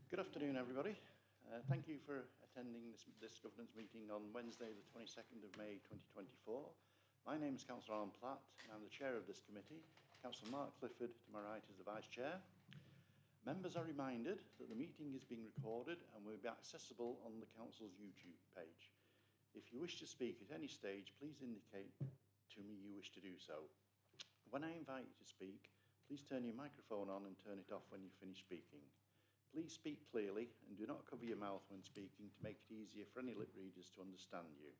Good afternoon, everybody. Thank you for attending this governance meeting on Wednesday, the 22nd of May 2024. My name is Councillor Alan Platt, and I'm the chair of this committee. Councillor Mark Clifford, to my right, is the vice chair. Members are reminded that the meeting is being recorded and will be accessible on the council's YouTube page. If you wish to speak at any stage, please indicate to me you wish to do so. When I invite you to speak, please turn your microphone on and turn it off when you finish speaking. Please speak clearly and do not cover your mouth when speaking to make it easier for any lip readers to understand you.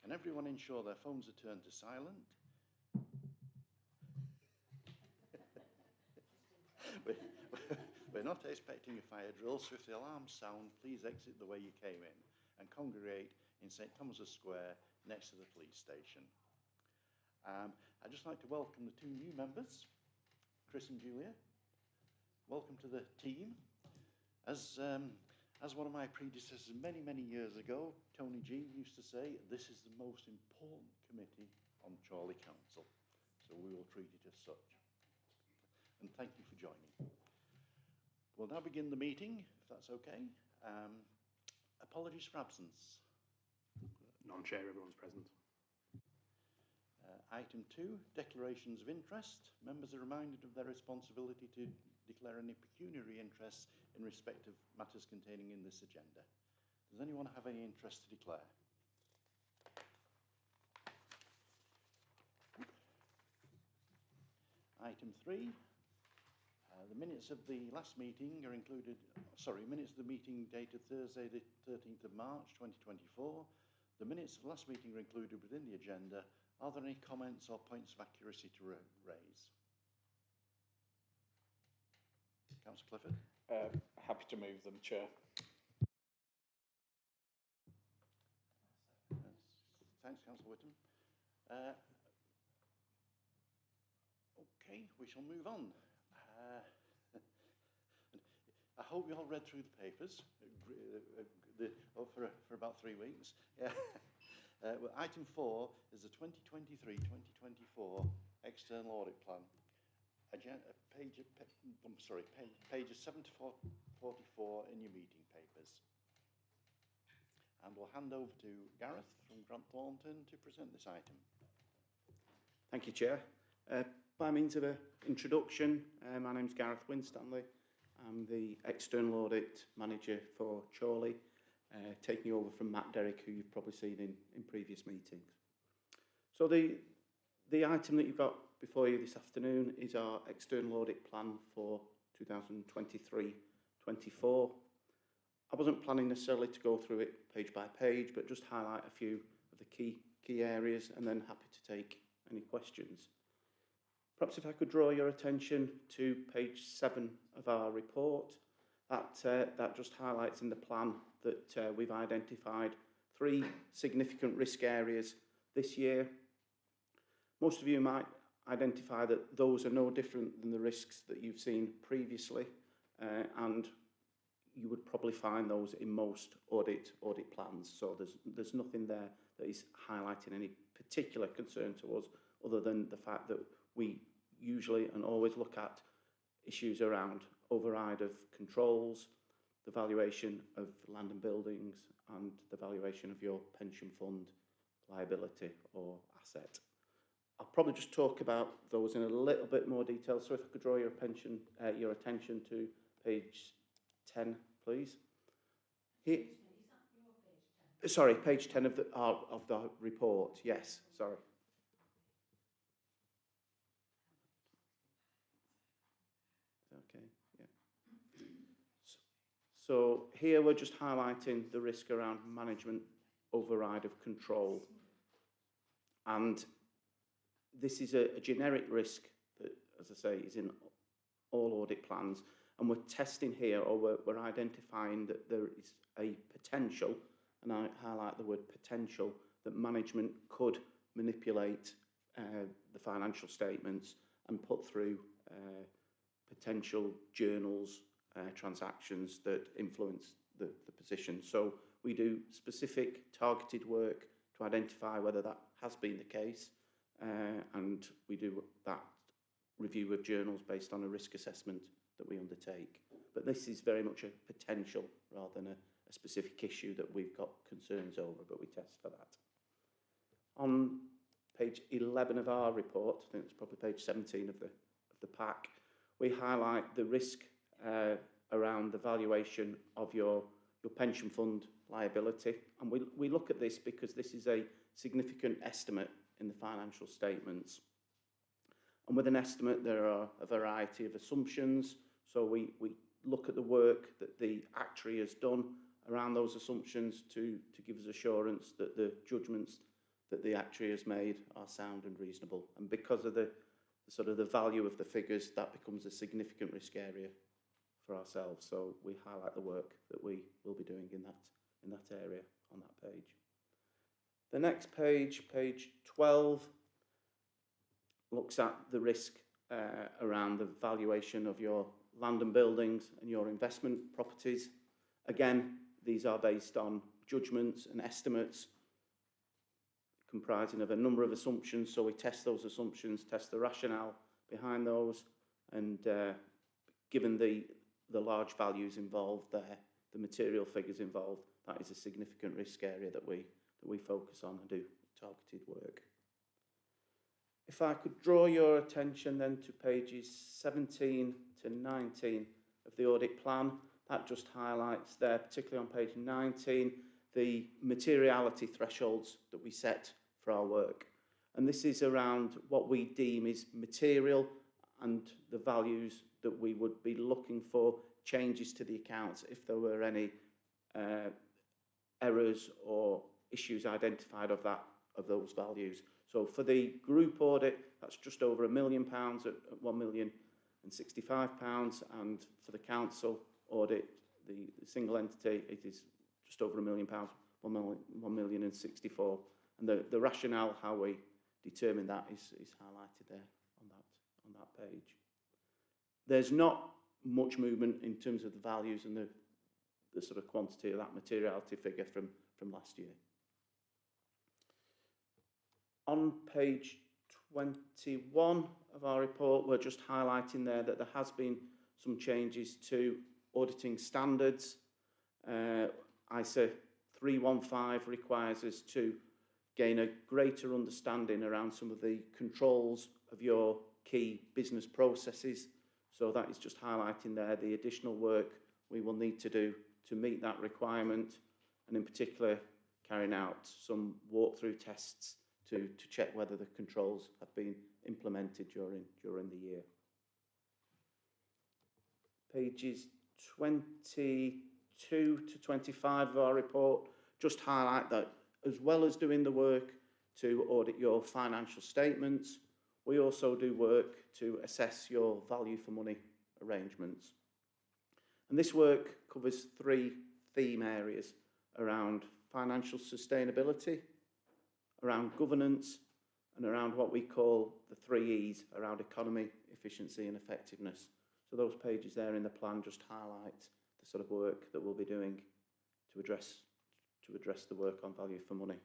Can everyone ensure their phones are turned to silent? We're not expecting a fire drill, so if the alarms sound, please exit the way you came in and congregate in St Thomas's Square next to the police station. I'd just like to welcome the two new members, Chris and Julia. Welcome to the team. As one of my predecessors many, many years ago, Tony G used to say, this is the most important committee on Chorley Council, so we will treat it as such. And thank you for joining. We'll now begin the meeting, if that's okay. Apologies for absence. Non-chair, everyone's present. Item 2, declarations of interest. Members are reminded of their responsibility to declare any pecuniary interests in respect of matters containing in this agenda. Does anyone have any interest to declare? Item 3, the minutes of the last meeting are included, minutes of the meeting dated Thursday the 13th of March 2024. The minutes of the last meeting are included within the agenda. Are there any comments or points of accuracy to raise? Councillor Clifford. Happy to move them, Chair. Thanks, Councillor Whittam. Okay, we shall move on. I hope you all read through the papers for about 3 weeks. Yeah. Well, item 4 is the 2023-2024 external audit plan. Pages 7 to 44 in your meeting papers. And we'll hand over to Gareth from Grant Thornton to present this item. Thank you, Chair. By means of an introduction, my name's Gareth Winstanley. I'm the External Audit Manager for Chorley, taking over from Matt Derrick, who you've probably seen in previous meetings. So the item that you've got before you this afternoon is our External Audit Plan for 2023-24. I wasn't planning necessarily to go through it page by page, but just highlight a few of the key areas, and then happy to take any questions. Perhaps if I could draw your attention to page 7 of our report. That just highlights in the plan that we've identified 3 significant risk areas this year. Most of you might identify that those are no different than the risks that you've seen previously, and you would probably find those in most audit plans. So there's nothing there that is highlighting any particular concern to us, other than the fact that we usually and always look at issues around override of controls, the valuation of land and buildings, and the valuation of your pension fund liability or asset. I'll probably just talk about those in a little bit more detail. So if I could draw your attention to page 10, please. Here, sorry, page 10 of the report. Yes, sorry. Okay, yeah. So here we're just highlighting the risk around management override of control. And this is a generic risk that, as I say, is in all audit plans. And we're testing here, or we're identifying that there is a potential, and I highlight the word potential, that management could manipulate the financial statements and put through potential journals, transactions that influence the position. So we do specific targeted work to identify whether that has been the case, and we do that review of journals based on a risk assessment that we undertake. But this is very much a potential rather than a specific issue that we've got concerns over, but we test for that. On page 11 of our report, I think it's probably page 17 of the pack, we highlight the risk around the valuation of your pension fund liability. And we look at this because this is a significant estimate in the financial statements. And with an estimate, there are a variety of assumptions. So we look at the work that the actuary has done around those assumptions to give us assurance that the judgments that the actuary has made are sound and reasonable. And because of the sort of the value of the figures, that becomes a significant risk area for ourselves. So we highlight the work that we will be doing in that area on that page. The next page, page 12, looks at the risk around the valuation of your land and buildings and your investment properties. Again, these are based on judgments and estimates comprising of a number of assumptions. So we test those assumptions, test the rationale behind those, and given the large values involved there, the material figures involved, that is a significant risk area that we focus on and do targeted work. If I could draw your attention then to pages 17 to 19 of the audit plan, that just highlights there, particularly on page 19, the materiality thresholds that we set for our work. And this is around what we deem is material and the values that we would be looking for changes to the accounts if there were any errors or issues identified of those values. So for the group audit, that's just over £1 million at £1,065,000, and for the council audit, the single entity, it is just over £1 million, £1,064,000. And the rationale how we determine that is highlighted there on that page. There's not much movement in terms of the values and the sort of quantity of that materiality figure from last year. On page 21 of our report, we're just highlighting there that there has been some changes to auditing standards. ISA 315 requires us to gain a greater understanding around some of the controls of your key business processes. So that is just highlighting there the additional work we will need to do to meet that requirement, and in particular carrying out some walkthrough tests to check whether the controls have been implemented during the year. Pages 22 to 25 of our report just highlight that as well as doing the work to audit your financial statements, we also do work to assess your value for money arrangements. And this work covers 3 theme areas around financial sustainability, around governance, and around what we call the 3 E's, around economy, efficiency and effectiveness. So those pages there in the plan just highlight the sort of work that we'll be doing to address the work on value for money.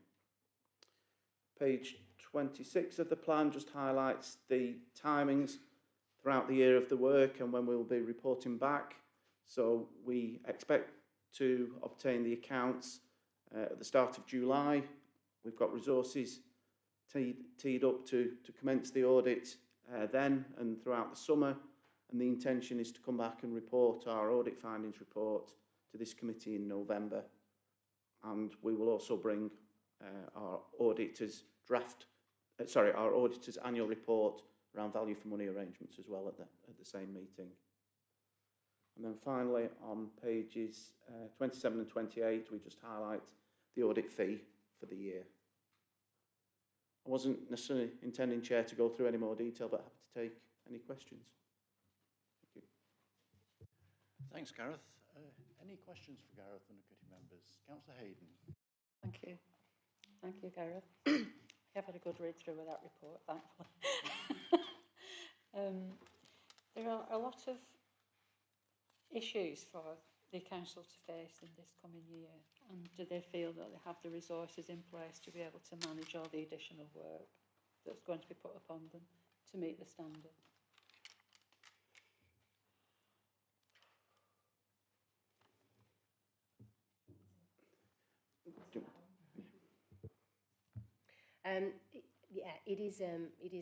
Page 26 of the plan just highlights the timings throughout the year of the work and when we'll be reporting back. So we expect to obtain the accounts at the start of July. We've got resources teed up to commence the audit then and throughout the summer. And the intention is to come back and report our audit findings report to this committee in November. And we will also bring our auditor's annual report around value for money arrangements as well at the same meeting. And then finally, on pages 27 and 28, we just highlight the audit fee for the year. I wasn't necessarily intending, Chair, to go through any more detail, but happy to take any questions. Thank you. Thanks, Gareth. Any questions for Gareth and the committee members? Councillor Hayden. Thank you. Thank you, Gareth. I have had a good read through of that report, thankfully. There are a lot of issues for the council to face in this coming year, and do they feel that they have the resources in place to be able to manage all the additional work that's going to be put upon them to meet the standard? Yeah, it is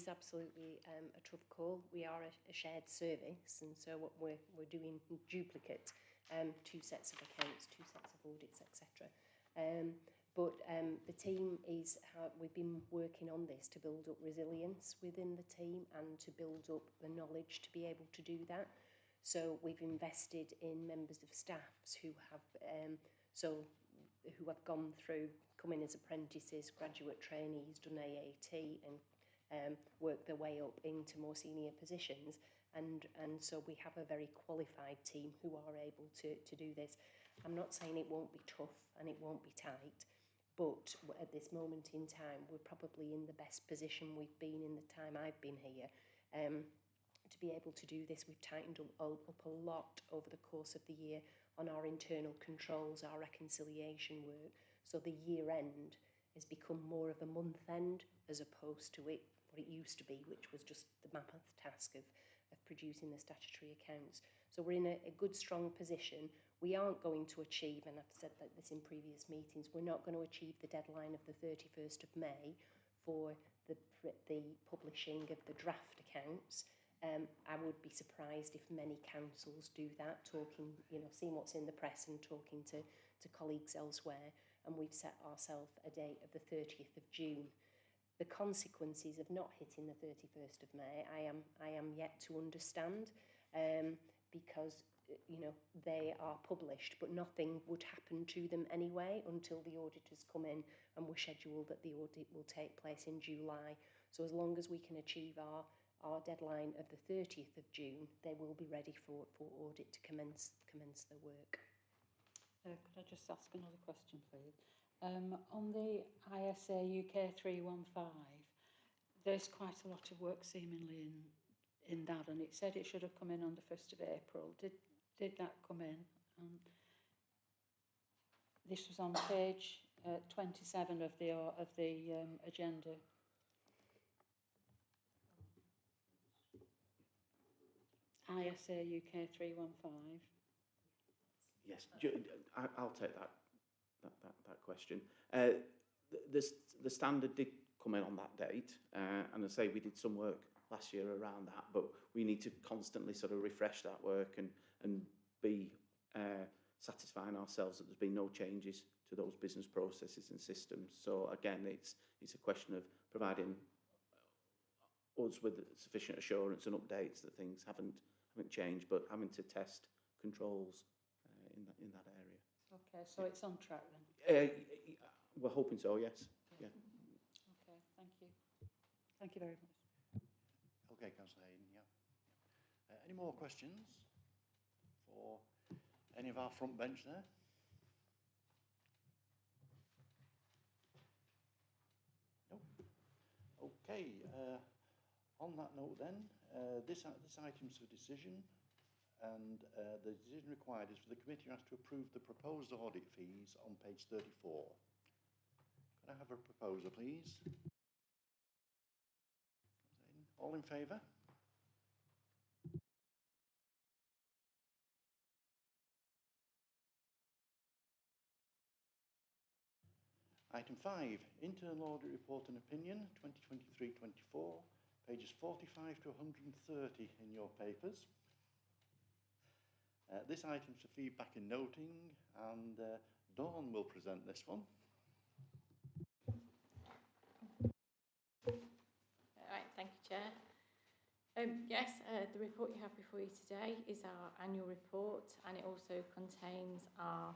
absolutely a tough call. We are a shared service, and so what we're doing duplicate, 2 sets of accounts, 2 sets of audits, etc. But the team we've been working on this to build up resilience within the team and to build up the knowledge to be able to do that. So we've invested in members of staffs who have gone through, come in as apprentices, graduate trainees, done AAT and worked their way up into more senior positions. And so we have a very qualified team who are able to do this. I'm not saying it won't be tough and it won't be tight, but at this moment in time, we're probably in the best position we've been in the time I've been here. To be able to do this, we've tightened up a lot over the course of the year on our internal controls, our reconciliation work. So the year end has become more of a month end as opposed to what it used to be, which was just the mammoth task of producing the statutory accounts. So we're in a good, strong position. We aren't going to achieve, and I've said this in previous meetings, we're not going to achieve the deadline of the 31st of May for the publishing of the draft accounts. I would be surprised if many councils do that, seeing what's in the press and talking to colleagues elsewhere, and we've set ourselves a date of the 30th of June. The consequences of not hitting the 31st of May, I am yet to understand, because they are published, but nothing would happen to them anyway until the auditors come in, and we're scheduled that the audit will take place in July. So as long as we can achieve our deadline of the 30th of June, they will be ready for audit to commence the work. Could I just ask another question, please? On the ISA UK 315, there's quite a lot of work seemingly in that, and it said it should have come in on the 1st of April. Did that come in? This was on page 27 of the agenda. ISA UK 315. Yes, I'll take that question. The standard did come in on that date, and I say we did some work last year around that, but we need to constantly sort of refresh that work and be satisfying ourselves that there's been no changes to those business processes and systems. So again, it's a question of providing us with sufficient assurance and updates that things haven't changed, but having to test controls in that area. Okay, so it's on track then? We're hoping so, yes. Yeah. Okay, thank you. Thank you very much. Okay, Councillor Hayden, yeah. Any more questions for any of our front bench there? No? Okay, on that note then, this item's for decision, and the decision required is for the committee to approve the proposed audit fees on page 34. Could I have a proposer, please? All in favour? Item 5, Internal Audit Report and Opinion, 2023-24, pages 45 to 130 in your papers. This item's for feedback and noting, and Dawn will present this one. Right, thank you, Chair. Yes, the report you have before you today is our annual report, and it also contains our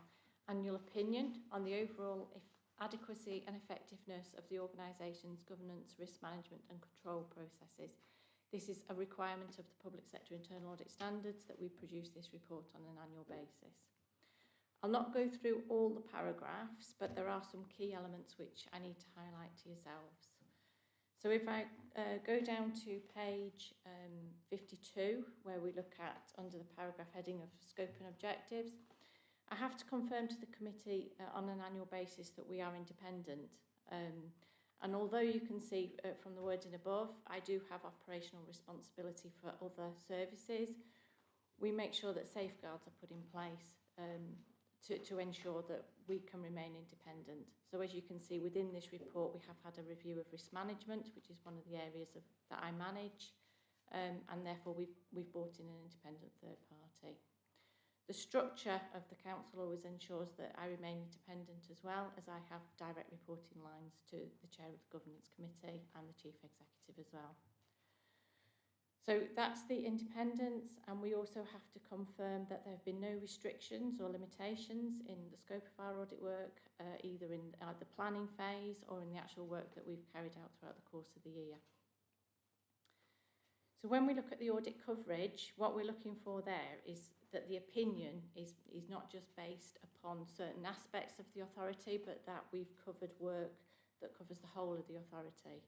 annual opinion on the overall adequacy and effectiveness of the organisation's governance, risk management and control processes. This is a requirement of the Public Sector Internal Audit Standards that we produce this report on an annual basis. I'll not go through all the paragraphs, but there are some key elements which I need to highlight to yourselves. So if I go down to page 52, where we look at under the paragraph heading of scope and objectives, I have to confirm to the committee on an annual basis that we are independent. And although you can see from the wording above, I do have operational responsibility for other services, we make sure that safeguards are put in place to ensure that we can remain independent. So as you can see within this report, we have had a review of risk management, which is one of the areas that I manage, and therefore we've brought in an independent third party. The structure of the council always ensures that I remain independent as well, as I have direct reporting lines to the chair of the governance committee and the chief executive as well. So that's the independence, and we also have to confirm that there have been no restrictions or limitations in the scope of our audit work, either in the planning phase or in the actual work that we've carried out throughout the course of the year. So when we look at the audit coverage, what we're looking for there is that the opinion is not just based upon certain aspects of the authority, but that we've covered work that covers the whole of the authority.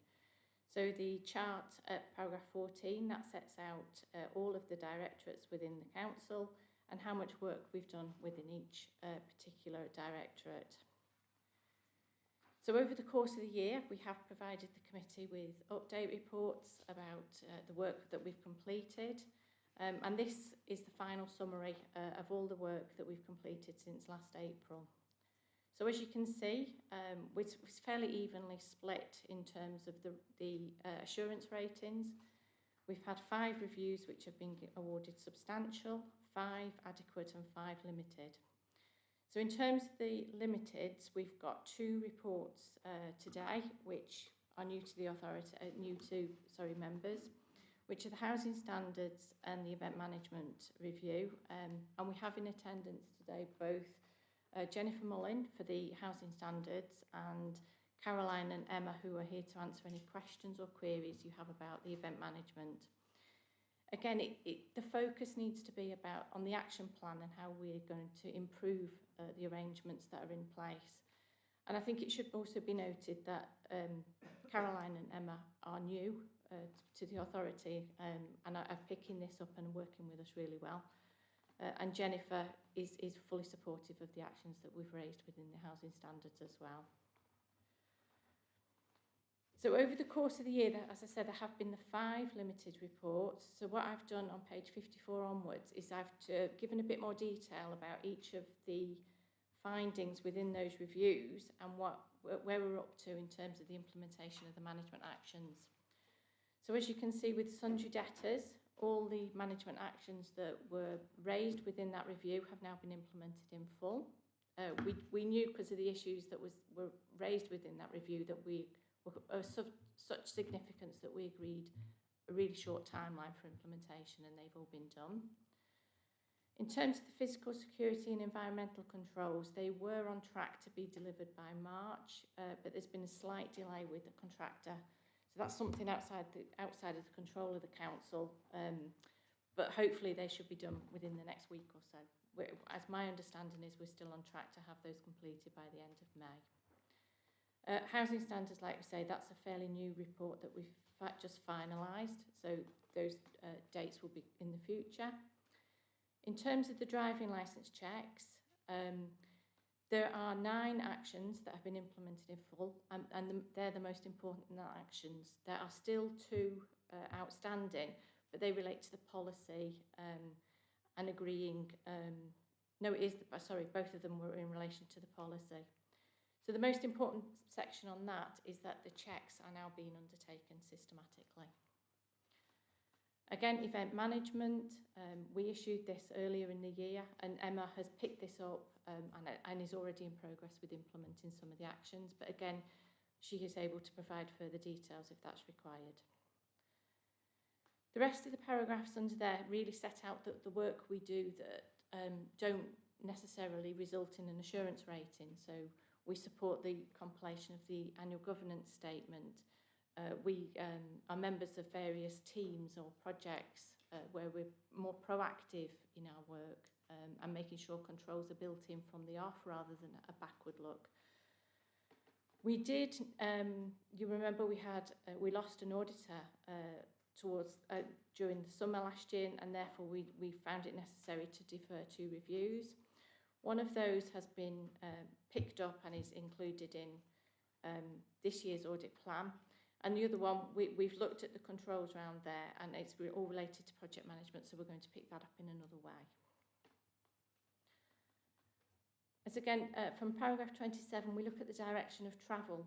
So the chart at paragraph 14, that sets out all of the directorates within the council and how much work we've done within each particular directorate. So over the course of the year, we have provided the committee with update reports about the work that we've completed. And this is the final summary of all the work that we've completed since last April. So as you can see, it's fairly evenly split in terms of the assurance ratings. We've had 5 reviews which have been awarded substantial, 5 adequate and 5 limited. So in terms of the limiteds, we've got 2 reports today which are new to the authority, members, which are the housing standards and the event management review. And we have in attendance today both Jennifer Mullin for the housing standards and Caroline and Emma, who are here to answer any questions or queries you have about the event management. Again, the focus needs to be on the action plan and how we're going to improve the arrangements that are in place. And I think it should also be noted that Caroline and Emma are new to the authority and are picking this up and working with us really well. And Jennifer is fully supportive of the actions that we've raised within the housing standards as well. So over the course of the year, as I said, there have been the 5 limited reports. So what I've done on page 54 onwards is I've given a bit more detail about each of the findings within those reviews and where we're up to in terms of the implementation of the management actions. So as you can see with sundry debtors, all the management actions that were raised within that review have now been implemented in full. We knew because of the issues that were raised within that review that we were of such significance that we agreed a really short timeline for implementation, and they've all been done. In terms of the physical security and environmental controls, they were on track to be delivered by March, but there's been a slight delay with the contractor. So that's something outside of the control of the council, but hopefully they should be done within the next week or so. As my understanding is, we're still on track to have those completed by the end of May. Housing standards, like we say, that's a fairly new report that we've just finalised, so those dates will be in the future. In terms of the driving licence checks, there are 9 actions that have been implemented in full, and they're the most important actions. There are still 2 outstanding, but they relate to the policy and agreeing. Both of them were in relation to the policy. So the most important section on that is that the checks are now being undertaken systematically. Again, event management, we issued this earlier in the year, and Emma has picked this up and is already in progress with implementing some of the actions. But again, she is able to provide further details if that's required. The rest of the paragraphs under there really set out the work we do that don't necessarily result in an assurance rating. So we support the compilation of the annual governance statement. We are members of various teams or projects where we're more proactive in our work and making sure controls are built in from the off rather than a backward look. We did, you remember we lost an auditor during the summer last year, and therefore we found it necessary to defer 2 reviews. One of those has been picked up and is included in this year's audit plan. And the other one, we've looked at the controls around there, and it's all related to project management, so we're going to pick that up in another way. As again, from paragraph 27, we look at the direction of travel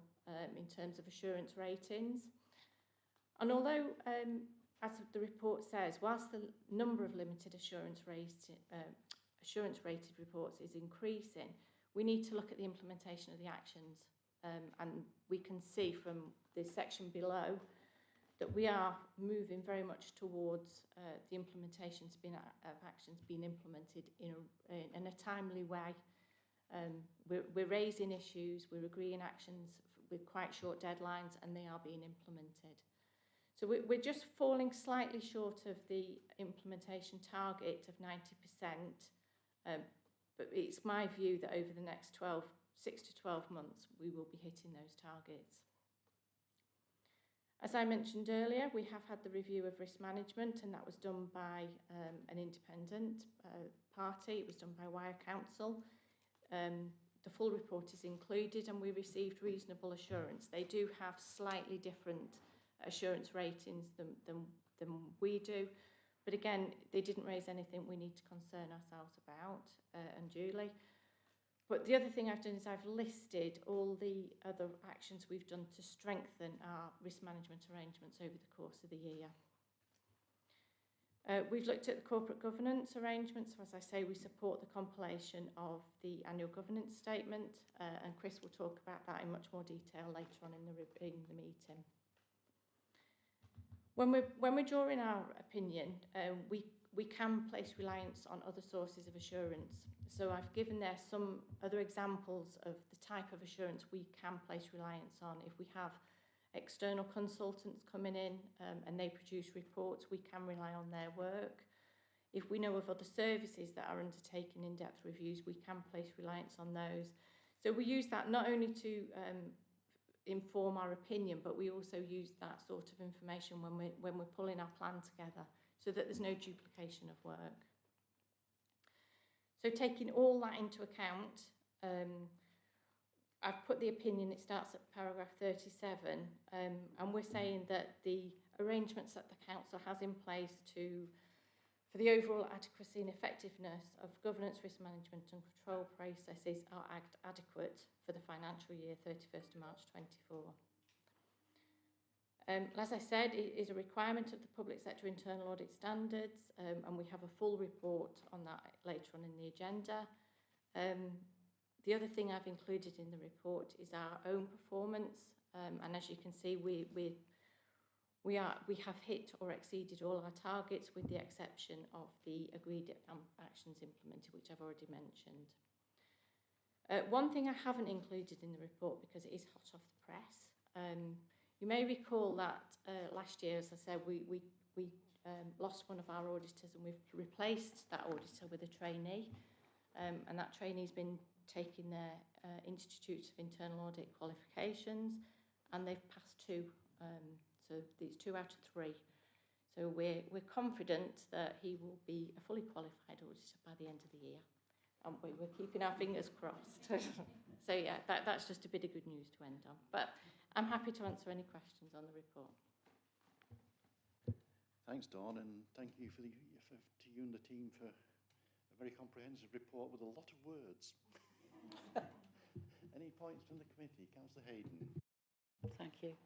in terms of assurance ratings. And although, as the report says, whilst the number of limited assurance rated reports is increasing, we need to look at the implementation of the actions. And we can see from the section below that we are moving very much towards the implementations of actions being implemented in a timely way. We're raising issues, we're agreeing actions with quite short deadlines, and they are being implemented. So we're just falling slightly short of the implementation target of 90%, but it's my view that over the next 6 to 12 months, we will be hitting those targets. As I mentioned earlier, we have had the review of risk management, and that was done by an independent party. It was done by Wire Council. The full report is included, and we received reasonable assurance. They do have slightly different assurance ratings than we do, but again, they didn't raise anything we need to concern ourselves about unduly. But the other thing I've done is I've listed all the other actions we've done to strengthen our risk management arrangements over the course of the year. We've looked at the corporate governance arrangements. So as I say, we support the compilation of the annual governance statement, and Chris will talk about that in much more detail later on in the meeting. When we're drawing our opinion, we can place reliance on other sources of assurance. So I've given there some other examples of the type of assurance we can place reliance on. If we have external consultants coming in and they produce reports, we can rely on their work. If we know of other services that are undertaking in-depth reviews, we can place reliance on those. So we use that not only to inform our opinion, but we also use that sort of information when we're pulling our plan together, so that there's no duplication of work. So taking all that into account, I've put the opinion, it starts at paragraph 37, and we're saying that the arrangements that the council has in place for the overall adequacy and effectiveness of governance, risk management and control processes are adequate for the financial year 31st of March 24. As I said, it is a requirement of the public sector internal audit standards, and we have a full report on that later on in the agenda. The other thing I've included in the report is our own performance, and as you can see, we have hit or exceeded all our targets, with the exception of the agreed actions implemented, which I've already mentioned. One thing I haven't included in the report, because it is hot off the press, you may recall that last year, as I said, we lost one of our auditors, and we've replaced that auditor with a trainee, and that trainee's been taking their Institute of Internal Audit qualifications, and they've passed 2, so it's 2 out of 3. So we're confident that he will be a fully qualified auditor by the end of the year, and we're keeping our fingers crossed. So yeah, that's just a bit of good news to end on. But I'm happy to answer any questions on the report. Thanks, Dawn, and thank you to you and the team for a very comprehensive report with a lot of words. Any points from the committee? Councillor Hayden. Thank you.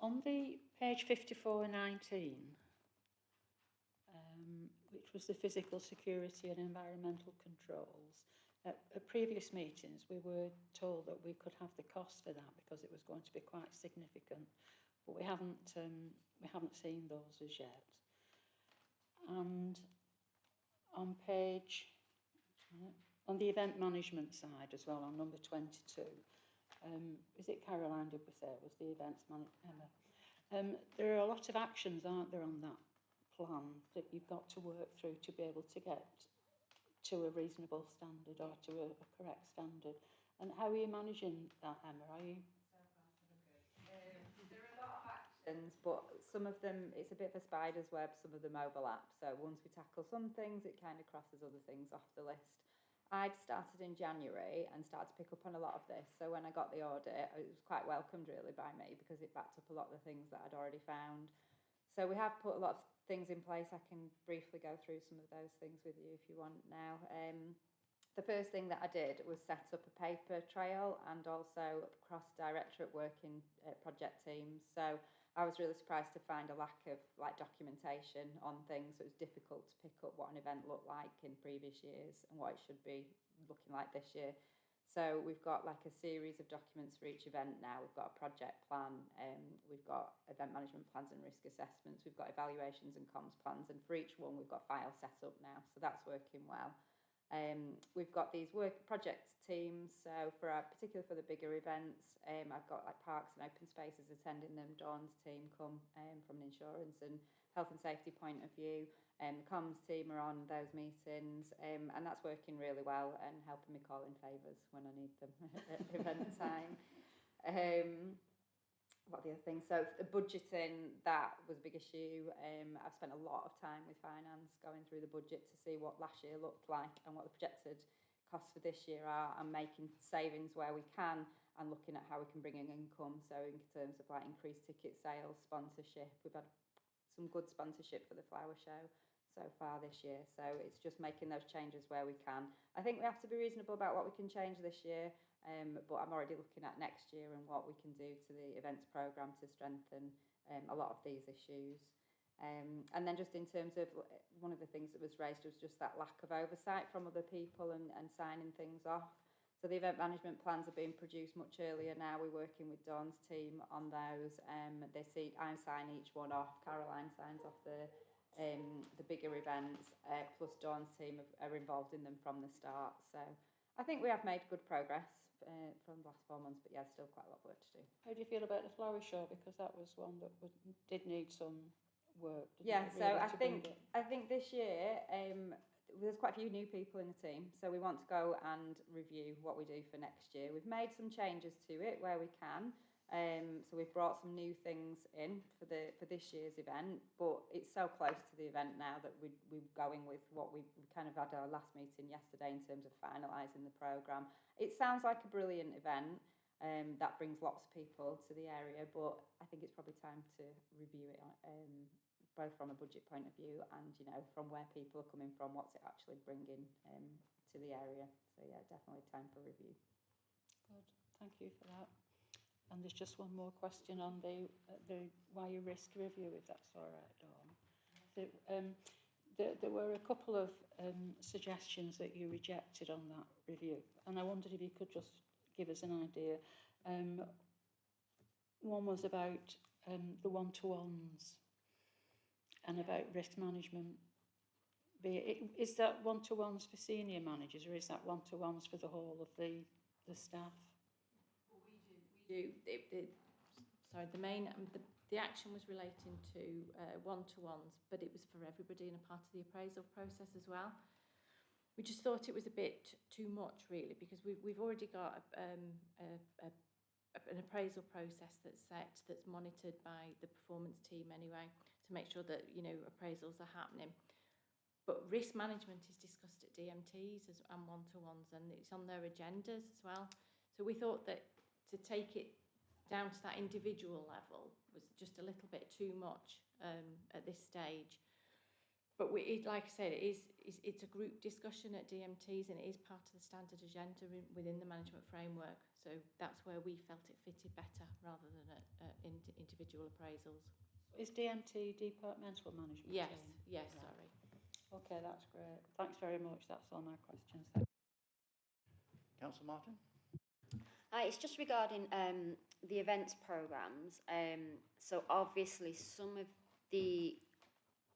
On the page 5419, which was the physical security and environmental controls, at previous meetings we were told that we could have the cost for that because it was going to be quite significant, but we haven't seen those as yet. And on the event management side as well, on number 22, is it Caroline did we say was the events manager? There are a lot of actions, aren't there, on that plan that you've got to work through to be able to get to a reasonable standard or to a correct standard. And how are you managing that, Emma? Are you? There are a lot of actions, but some of them, it's a bit of a spider's web, some of them overlap. So once we tackle some things, it kind of crosses other things off the list. I'd started in January and started to pick up on a lot of this. So when I got the audit, it was quite welcomed really by me, because it backed up a lot of the things that I'd already found. So we have put a lot of things in place. I can briefly go through some of those things with you if you want now. the first thing that I did was set up a paper trail and also cross directorate working project teams. So I was really surprised to find a lack of like documentation on things. So it was difficult to pick up what an event looked like in previous years and what it should be looking like this year. So we've got like a series of documents for each event now. We've got a project plan, we've got event management plans and risk assessments, we've got evaluations and comms plans, and for each one we've got files set up now, so that's working well. We've got these project teams, so particularly for the bigger events, I've got like parks and open spaces attending them. Dawn's team come from an insurance and health and safety point of view. The comms team are on those meetings, and that's working really well and helping me call in favours when I need them at event time. What are the other things? So the budgeting, that was a big issue. I've spent a lot of time with finance going through the budget to see what last year looked like and what the projected costs for this year are, and making savings where we can and looking at how we can bring in income. So in terms of like increased ticket sales, sponsorship, we've had some good sponsorship for the flower show so far this year. So it's just making those changes where we can. I think we have to be reasonable about what we can change this year. But I'm already looking at next year and what we can do to the events programme to strengthen a lot of these issues. And then just in terms of one of the things that was raised was just that lack of oversight from other people and signing things off. So the event management plans are being produced much earlier now. We're working with Dawn's team on those. I sign each one off. Caroline signs off the bigger events, plus Dawn's team are involved in them from the start. So I think we have made good progress from the last 4 months, but yeah, still quite a lot of work to do. How do you feel about the flower show? Because that was one that did need some work. Yeah, so I think this year there's quite a few new people in the team, so we want to go and review what we do for next year. We've made some changes to it where we can. So we've brought some new things in for this year's event, but it's so close to the event now that we're going with what we kind of had our last meeting yesterday in terms of finalising the programme. It sounds like a brilliant event that brings lots of people to the area, but I think it's probably time to review it both from a budget point of view and, you know, from where people are coming from, what's it actually bringing to the area. So yeah, definitely time for review. Good, thank you for that. And there's just one more question on the wire risk review, if that's all right, Dawn. There were a couple of suggestions that you rejected on that review, and I wondered if you could just give us an idea. One was about the one-to-ones and about risk management. Is that one-to-ones for senior managers, or is that one-to-ones for the whole of the staff? The action was relating to one-to-ones, but it was for everybody and a part of the appraisal process as well. We just thought it was a bit too much, really, because we've already got an appraisal process that's monitored by the performance team anyway, to make sure that, you know, appraisals are happening. But risk management is discussed at DMTs and one-to-ones, and it's on their agendas as well. So we thought that to take it down to that individual level was just a little bit too much at this stage. But like I said, it's a group discussion at DMTs, and it is part of the standard agenda within the management framework. So that's where we felt it fitted better rather than at individual appraisals. Is DMT departmental management? Yes, team? yes, Right. sorry. Okay, that's great. Thanks very much. That's all my questions. Councillor Martin? It's just regarding the events programmes. So obviously some of the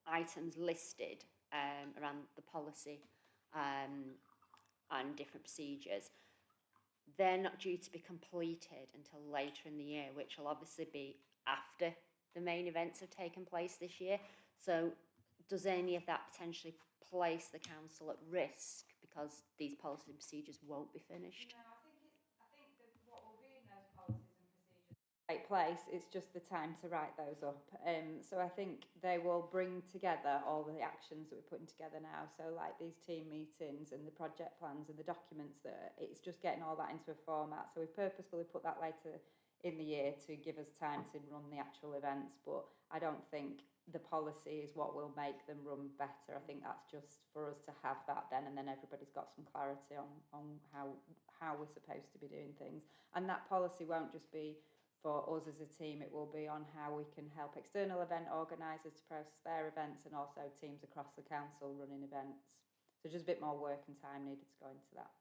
items listed around the policy and different procedures, they're not due to be completed until later in the year, which will obviously be after the main events have taken place this year. So does any of that potentially place the council at risk because these policies and procedures won't be finished? No, I think that what will be in those policies and procedures take place, it's just the time to write those up. So I think they will bring together all the actions that we're putting together now. So like these team meetings and the project plans and the documents, that it's just getting all that into a format. So we purposefully put that later in the year to give us time to run the actual events, but I don't think the policy is what will make them run better. I think that's just for us to have that then, and then everybody's got some clarity on how we're supposed to be doing things. And that policy won't just be for us as a team, it will be on how we can help external event organisers to process their events, and also teams across the council running events. So just a bit more work and time needed to go into that.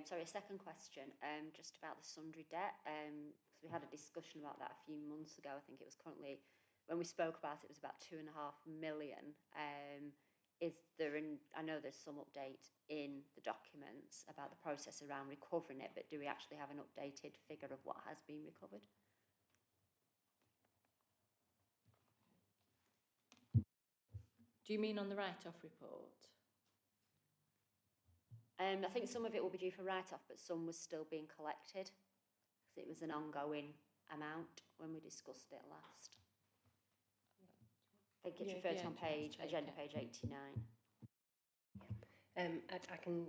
Sorry, a second question, just about the sundry debt. Because we had a discussion about that a few months ago. I think it was currently, when we spoke about it, it was about 2.5 million. Is there I know there's some update in the documents about the process around recovering it, but do we actually have an updated figure of what has been recovered? Do you mean on the write-off report? I think some of it will be due for write-off, but some was still being collected, because it was an ongoing amount when we discussed it last. I think it's referred to on agenda page 89. I can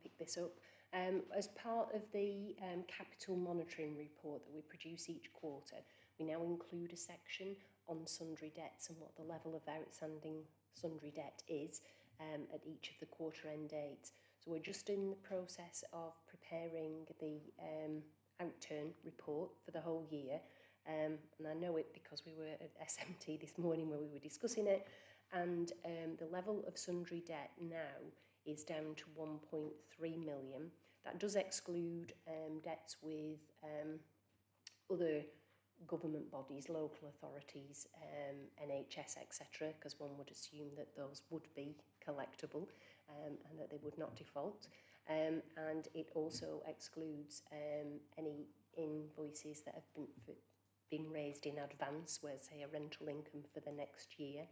pick this up. As part of the capital monitoring report that we produce each quarter, we now include a section on sundry debts and what the level of outstanding sundry debt is at each of the quarter end dates. So we're just in the process of preparing the outturn report for the whole year. And I know it because we were at SMT this morning where we were discussing it. And the level of sundry debt now is down to 1.3 million. That does exclude debts with other government bodies, local authorities, NHS, etc., because one would assume that those would be collectible and that they would not default. And it also excludes any invoices that have been raised in advance, where, say, a rental income for the next year.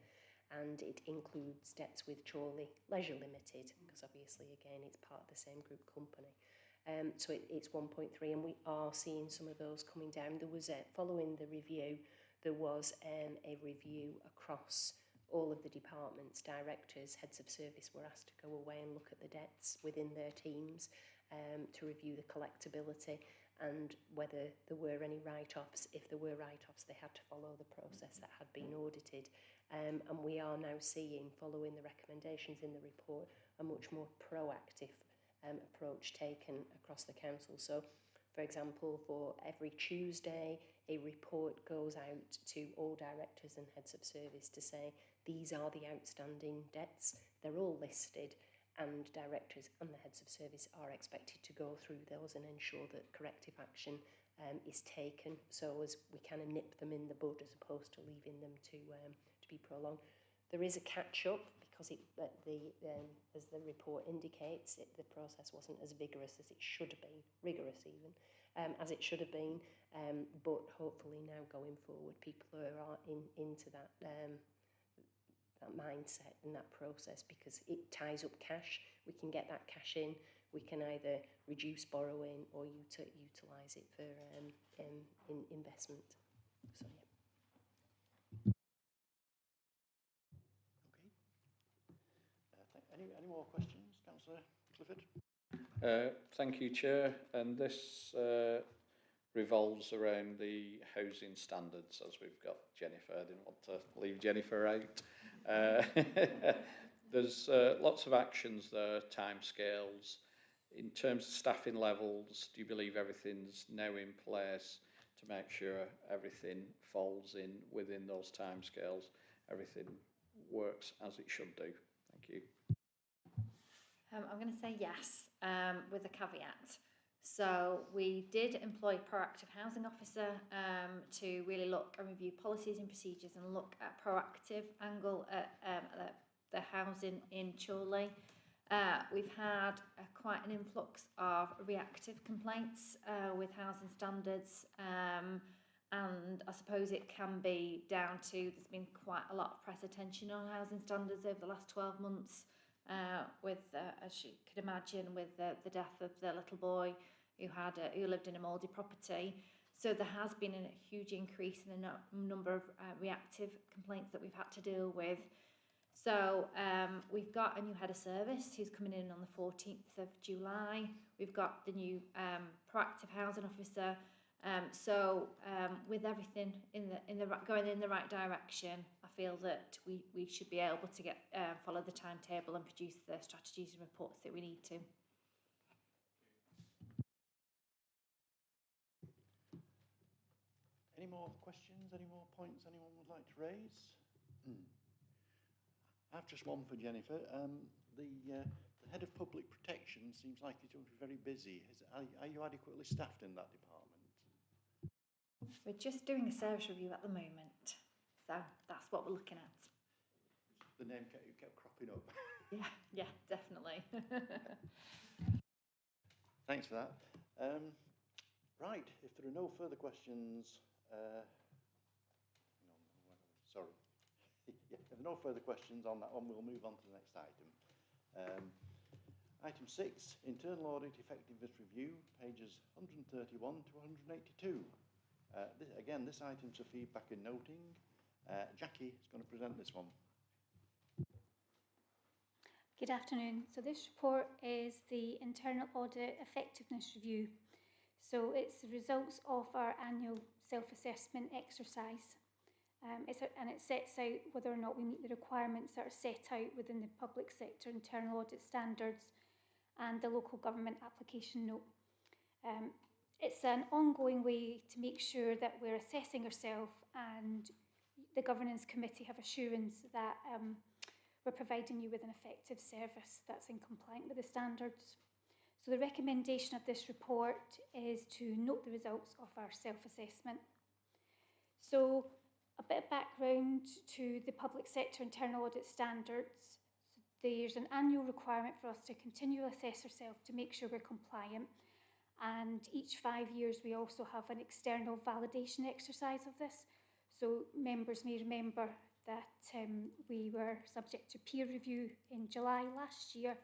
And it includes debts with Chorley Leisure Limited, because obviously, again, it's part of the same group company. So it's 1.3, and we are seeing some of those coming down. There was following the review, there was a review across all of the departments. Directors, heads of service were asked to go away and look at the debts within their teams to review the collectability and whether there were any write-offs. If there were write-offs, they had to follow the process that had been audited. And we are now seeing, following the recommendations in the report, a much more proactive approach taken across the council. So, for example, for every Tuesday, a report goes out to all directors and heads of service to say, these are the outstanding debts. They're all listed, and directors and the heads of service are expected to go through those and ensure that corrective action is taken, so as we kind of nip them in the bud as opposed to leaving them to be prolonged. There is a catch-up because as the report indicates, the process wasn't as vigorous as it should have been, rigorous even, as it should have been, but hopefully now going forward, people are into that mindset and that process, because it ties up cash. We can get that cash in, we can either reduce borrowing or utilise it for investment. So, yeah. Any more questions, Councillor Clifford? Thank you, Chair. And this revolves around the housing standards, as we've got Jennifer. I didn't want to leave Jennifer out. There's lots of actions there, timescales. In terms of staffing levels, do you believe everything's now in place to make sure everything falls in within those timescales, everything works as it should do? Thank you. I'm going to say yes, with a caveat. So we did employ a proactive housing officer to really look and review policies and procedures and look at a proactive angle at the housing in Chorley. We've had quite an influx of reactive complaints with housing standards, and I suppose it can be down to there's been quite a lot of press attention on housing standards over the last 12 months. With, as you could imagine, with the death of the little boy who lived in a mouldy property. So there has been a huge increase in the number of reactive complaints that we've had to deal with. So we've got a new head of service who's coming in on the 14th of July. We've got the new proactive housing officer. With everything going in the right direction, I feel that we should be able to get follow the timetable and produce the strategies and reports that we need to. Any more questions? Any more points anyone would like to raise? I've just one for Jennifer. The head of public protection seems like he's going to be very busy. Are you adequately staffed in that department? We're just doing a service review at the moment, so that's what we're looking at. The name kept cropping up. Yeah, definitely. Thanks for that. Right, if there are no further questions, sorry. Yeah, if there are no further questions on that one, we'll move on to the next item. Item 6, Internal Audit Effectiveness Review, pages 131 to 182. This item's for feedback and noting. Jackie is going to present this one. Good afternoon. So this report is the Internal Audit Effectiveness Review. So it's the results of our annual self-assessment exercise. It sets out whether or not we meet the requirements that are set out within the public sector internal audit standards and the local government application note. It's an ongoing way to make sure that we're assessing ourselves and the governance committee have assurance that we're providing you with an effective service that's in compliance with the standards. So the recommendation of this report is to note the results of our self-assessment. So a bit of background to the public sector internal audit standards. So there's an annual requirement for us to continually assess ourselves to make sure we're compliant. And each 5 years, we also have an external validation exercise of this. So members may remember that we were subject to peer review in July last year,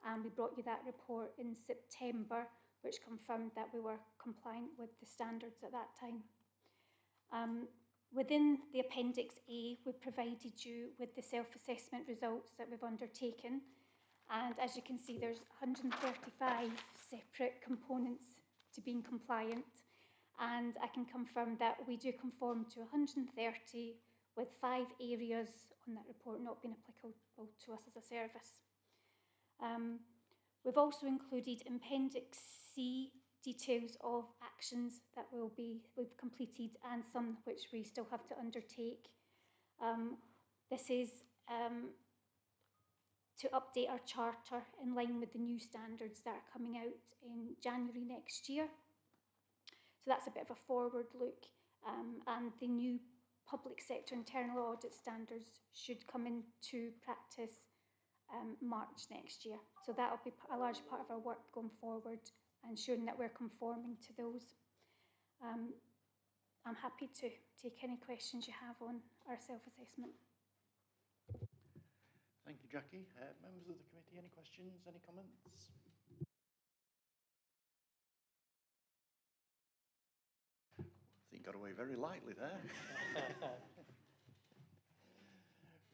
and we brought you that report in September, which confirmed that we were compliant with the standards at that time. Within the Appendix A, we've provided you with the self-assessment results that we've undertaken. And as you can see, there's 135 separate components to being compliant. And I can confirm that we do conform to 130, with 5 areas on that report not being applicable to us as a service. We've also included Appendix C details of actions that we've completed and some which we still have to undertake. This is to update our charter in line with the new standards that are coming out in January next year. So that's a bit of a forward look, and the new public sector internal audit standards should come into practice March next year. So that'll be a large part of our work going forward, ensuring that we're conforming to those. I'm happy to take any questions you have on our self-assessment. Thank you, Jackie. Members of the committee, any questions, any comments? I think got away very lightly there.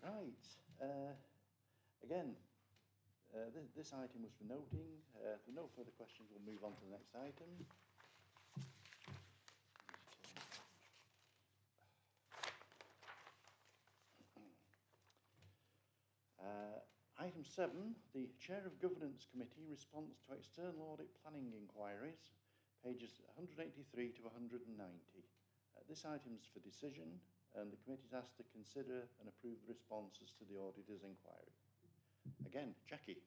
Right. Again, this item was for noting. If there are no further questions, we'll move on to the next item. Item 7, the Chair of Governance Committee responds to external audit planning inquiries, pages 183 to 190. This item is for decision, and the committee is asked to consider and approve the responses to the auditor's inquiry. Again, Jackie.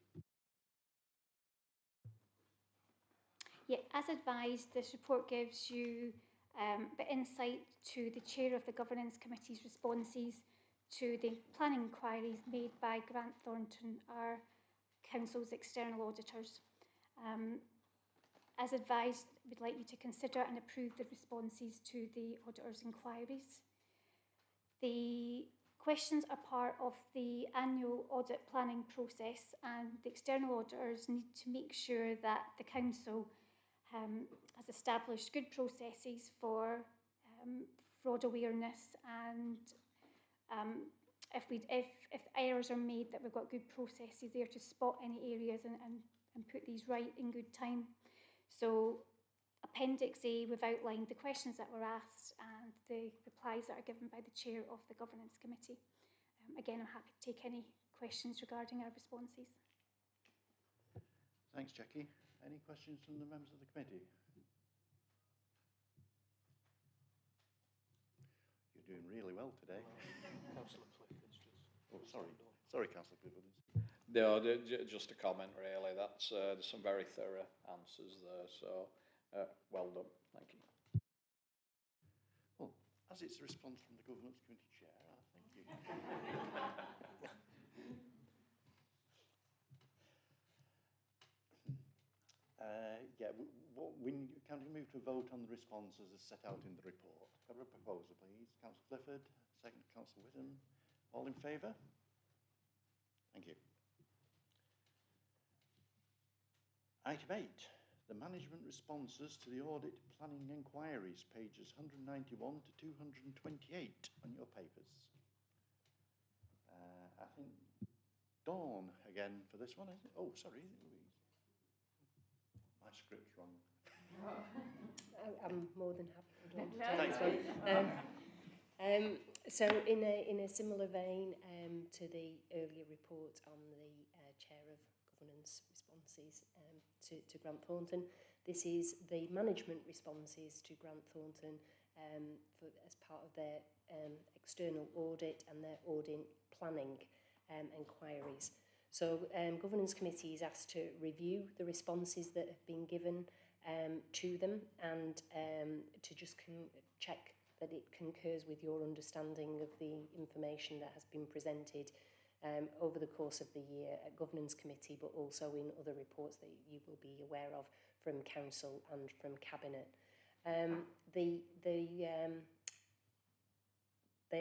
Yeah, as advised, this report gives you the insight to the Chair of the Governance Committee's responses to the planning inquiries made by Grant Thornton, our Council's external auditors. As advised, we'd like you to consider and approve the responses to the auditors' inquiries. The questions are part of the annual audit planning process, and the external auditors need to make sure that the Council has established good processes for fraud awareness and if errors are made, that we've got good processes there to spot any areas and put these right in good time. So Appendix A, we've outlined the questions that were asked and the replies that are given by the chair of the Governance Committee. Again, I'm happy to take any questions regarding our responses. Thanks, Jackie. Any questions from the members of the committee? You're doing really well today. Councillor Clifford's just... Oh, sorry. Sorry, Councillor Clifford. No, just a comment really. That's there's some very thorough answers there. So well done. Thank you. Well, as it's a response from the Governance Committee Chair, thank you. Can we move to a vote on the responses as set out in the report? Have a proposal, please. Councillor Clifford, second Councillor Whittam. All in favour? Thank you. Item 8, the management responses to the audit planning inquiries, pages 191 to 228 on your papers. I think Dawn again for this one, isn't it? Oh, sorry, Louise. My script's wrong. I'm more than happy for Dawn to take Thanks. this one. So in a similar vein to the earlier report on the Chair of Governance responses to Grant Thornton, this is the management responses to Grant Thornton as part of their external audit and their audit planning inquiries. So Governance Committee is asked to review the responses that have been given to them and to just check that it concurs with your understanding of the information that has been presented over the course of the year at Governance Committee, but also in other reports that you will be aware of from Council and from Cabinet. They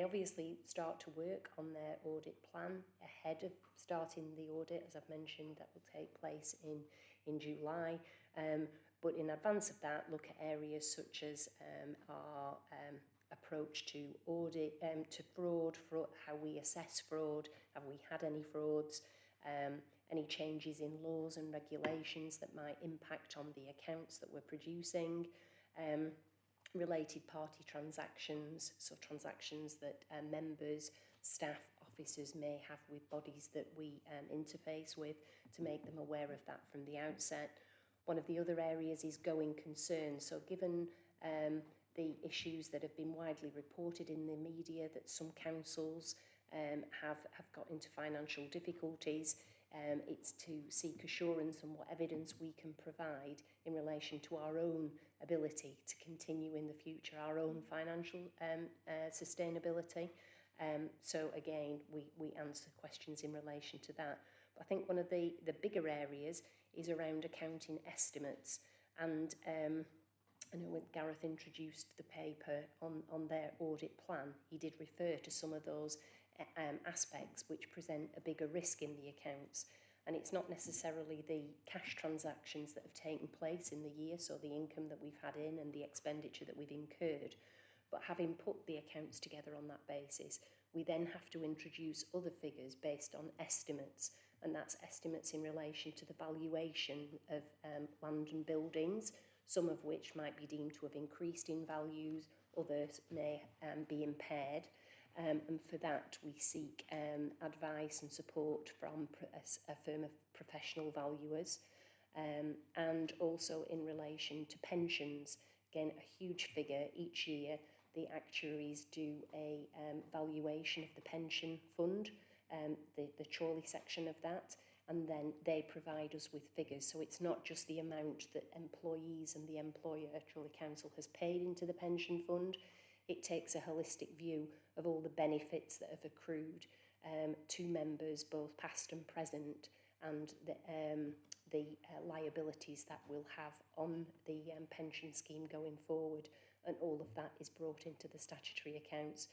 obviously start to work on their audit plan ahead of starting the audit, as I've mentioned, that will take place in July. But in advance of that, look at areas such as our approach to audit, to fraud, how we assess fraud, have we had any frauds, any changes in laws and regulations that might impact on the accounts that we're producing, related party transactions, so transactions that members, staff, officers may have with bodies that we interface with, to make them aware of that from the outset. One of the other areas is going concern. So given the issues that have been widely reported in the media, that some councils have got into financial difficulties, it's to seek assurance on what evidence we can provide in relation to our own ability to continue in the future, our own financial sustainability. So again, we answer questions in relation to that. But I think one of the bigger areas is around accounting estimates. And I know when Gareth introduced the paper on their audit plan, he did refer to some of those aspects which present a bigger risk in the accounts. And it's not necessarily the cash transactions that have taken place in the year, so the income that we've had in and the expenditure that we've incurred, but having put the accounts together on that basis, we then have to introduce other figures based on estimates, and that's estimates in relation to the valuation of land and buildings, some of which might be deemed to have increased in values, others may be impaired. And for that, we seek advice and support from a firm of professional valuers. And also in relation to pensions, again, a huge figure each year, the actuaries do a valuation of the pension fund, the Chorley section of that, and then they provide us with figures. So it's not just the amount that employees and the employer, Chorley Council, has paid into the pension fund. It takes a holistic view of all the benefits that have accrued to members, both past and present, and the liabilities that we'll have on the pension scheme going forward. And all of that is brought into the statutory accounts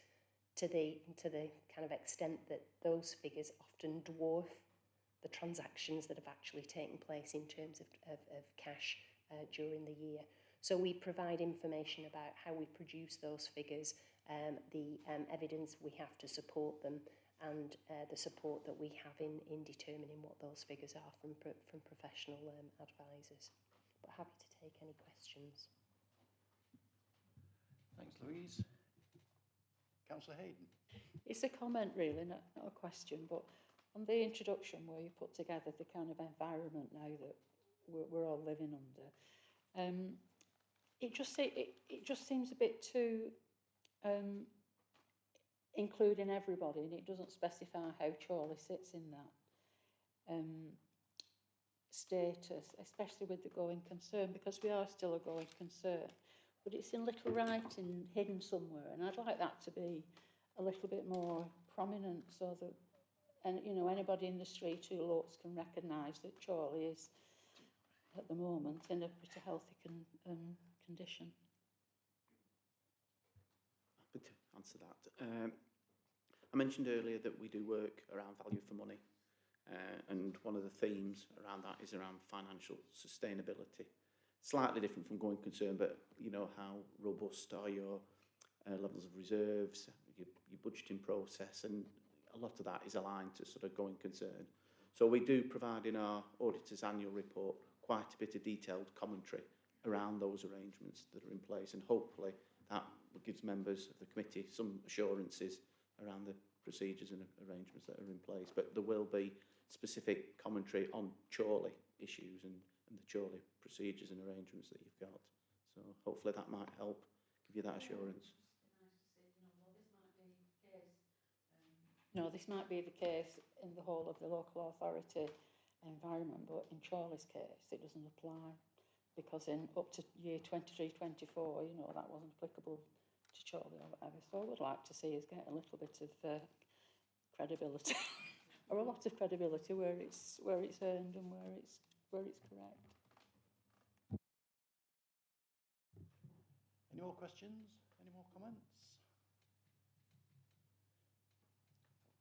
to the kind of extent that those figures often dwarf the transactions that have actually taken place in terms of cash during the year. So we provide information about how we produce those figures, the evidence we have to support them, and the support that we have in determining what those figures are from professional advisors. But happy to take any questions. Thanks, Louise. Councillor Hayden. It's a comment really, not a question, but on the introduction where you put together the kind of environment now that we're all living under, it just seems a bit too including everybody, and it doesn't specify how Chorley sits in that status, especially with the going concern, because we are still a going concern, but it's in little writing hidden somewhere, and I'd like that to be a little bit more prominent, so that, and you know, anybody in the street who looks can recognise that Chorley is at the moment in a pretty healthy condition. Happy to answer that. I mentioned earlier that we do work around value for money, and one of the themes around that is around financial sustainability. Slightly different from going concern, but you know, how robust are your levels of reserves, your budgeting process, and a lot of that is aligned to sort of going concern. So we do provide in our auditor's annual report quite a bit of detailed commentary around those arrangements that are in place, and hopefully that gives members of the committee some assurances around the procedures and arrangements that are in place. But there will be specific commentary on Chorley issues and the Chorley procedures and arrangements that you've got. So hopefully that might help give you that assurance. No, this might be the case in the whole of the local authority environment, but in Chorley's case it doesn't apply, because in up to year 23-24, you know, that wasn't applicable to Chorley or whatever. So I would like to see us get a little bit of credibility, or a lot of credibility where it's earned and where it's correct. Any more questions? Any more comments?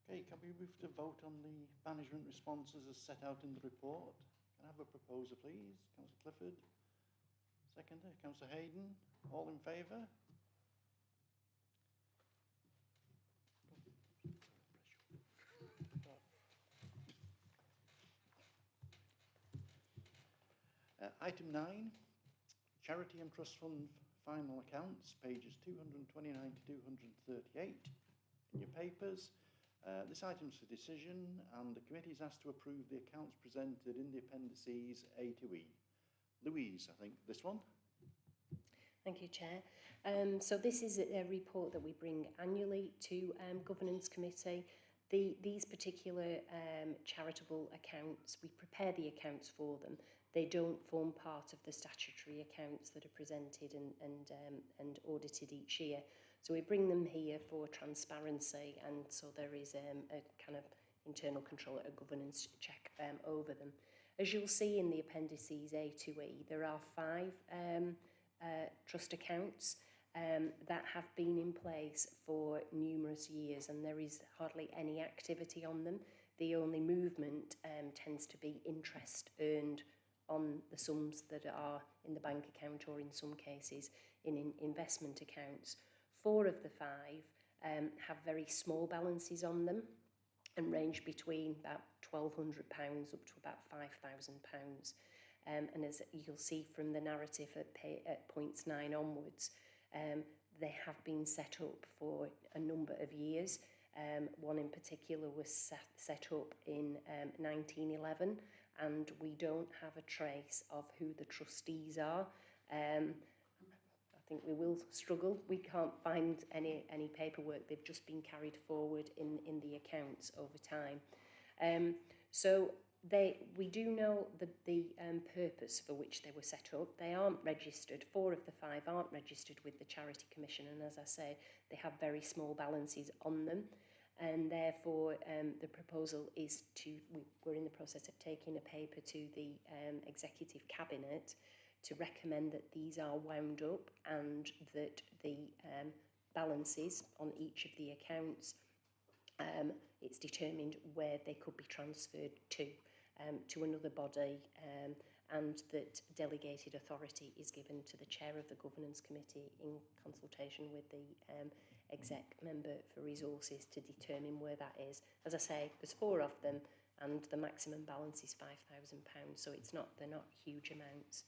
Okay, can we move to vote on the management responses as set out in the report? Can I have a proposer, please? Councillor Clifford. Seconder, Councillor Hayden. All in favour? Item 9, Charity and Trust Fund Final Accounts, pages 229 to 238 in your papers. This item's for decision, and the committee is asked to approve the accounts presented in the appendices A to E. Louise, I think this one. Thank you, Chair. So this is a report that we bring annually to Governance Committee. These particular charitable accounts, we prepare the accounts for them. They don't form part of the statutory accounts that are presented and audited each year. So we bring them here for transparency, and so there is a kind of internal control, a governance check over them. As you'll see in the appendices A to E, there are 5 trust accounts that have been in place for numerous years, and there is hardly any activity on them. The only movement tends to be interest earned on the sums that are in the bank account, or in some cases in investment accounts. 4 of the 5 have very small balances on them and range between about £1,200 up to about £5,000. And as you'll see from the narrative at points 9 onwards, they have been set up for a number of years. One in particular was set up in 1911, and we don't have a trace of who the trustees are. I think we will struggle. We can't find any paperwork. They've just been carried forward in the accounts over time. So we do know the purpose for which they were set up. They aren't registered. 4 of the 5 aren't registered with the Charity Commission, and as I say, they have very small balances on them. And therefore, the proposal is we're in the process of taking a paper to the Executive Cabinet to recommend that these are wound up, and that the balances on each of the accounts, it's determined where they could be transferred to another body, and that delegated authority is given to the chair of the Governance Committee in consultation with the exec member for resources to determine where that is. As I say, there's 4 of them, and the maximum balance is £5,000, so they're not huge amounts.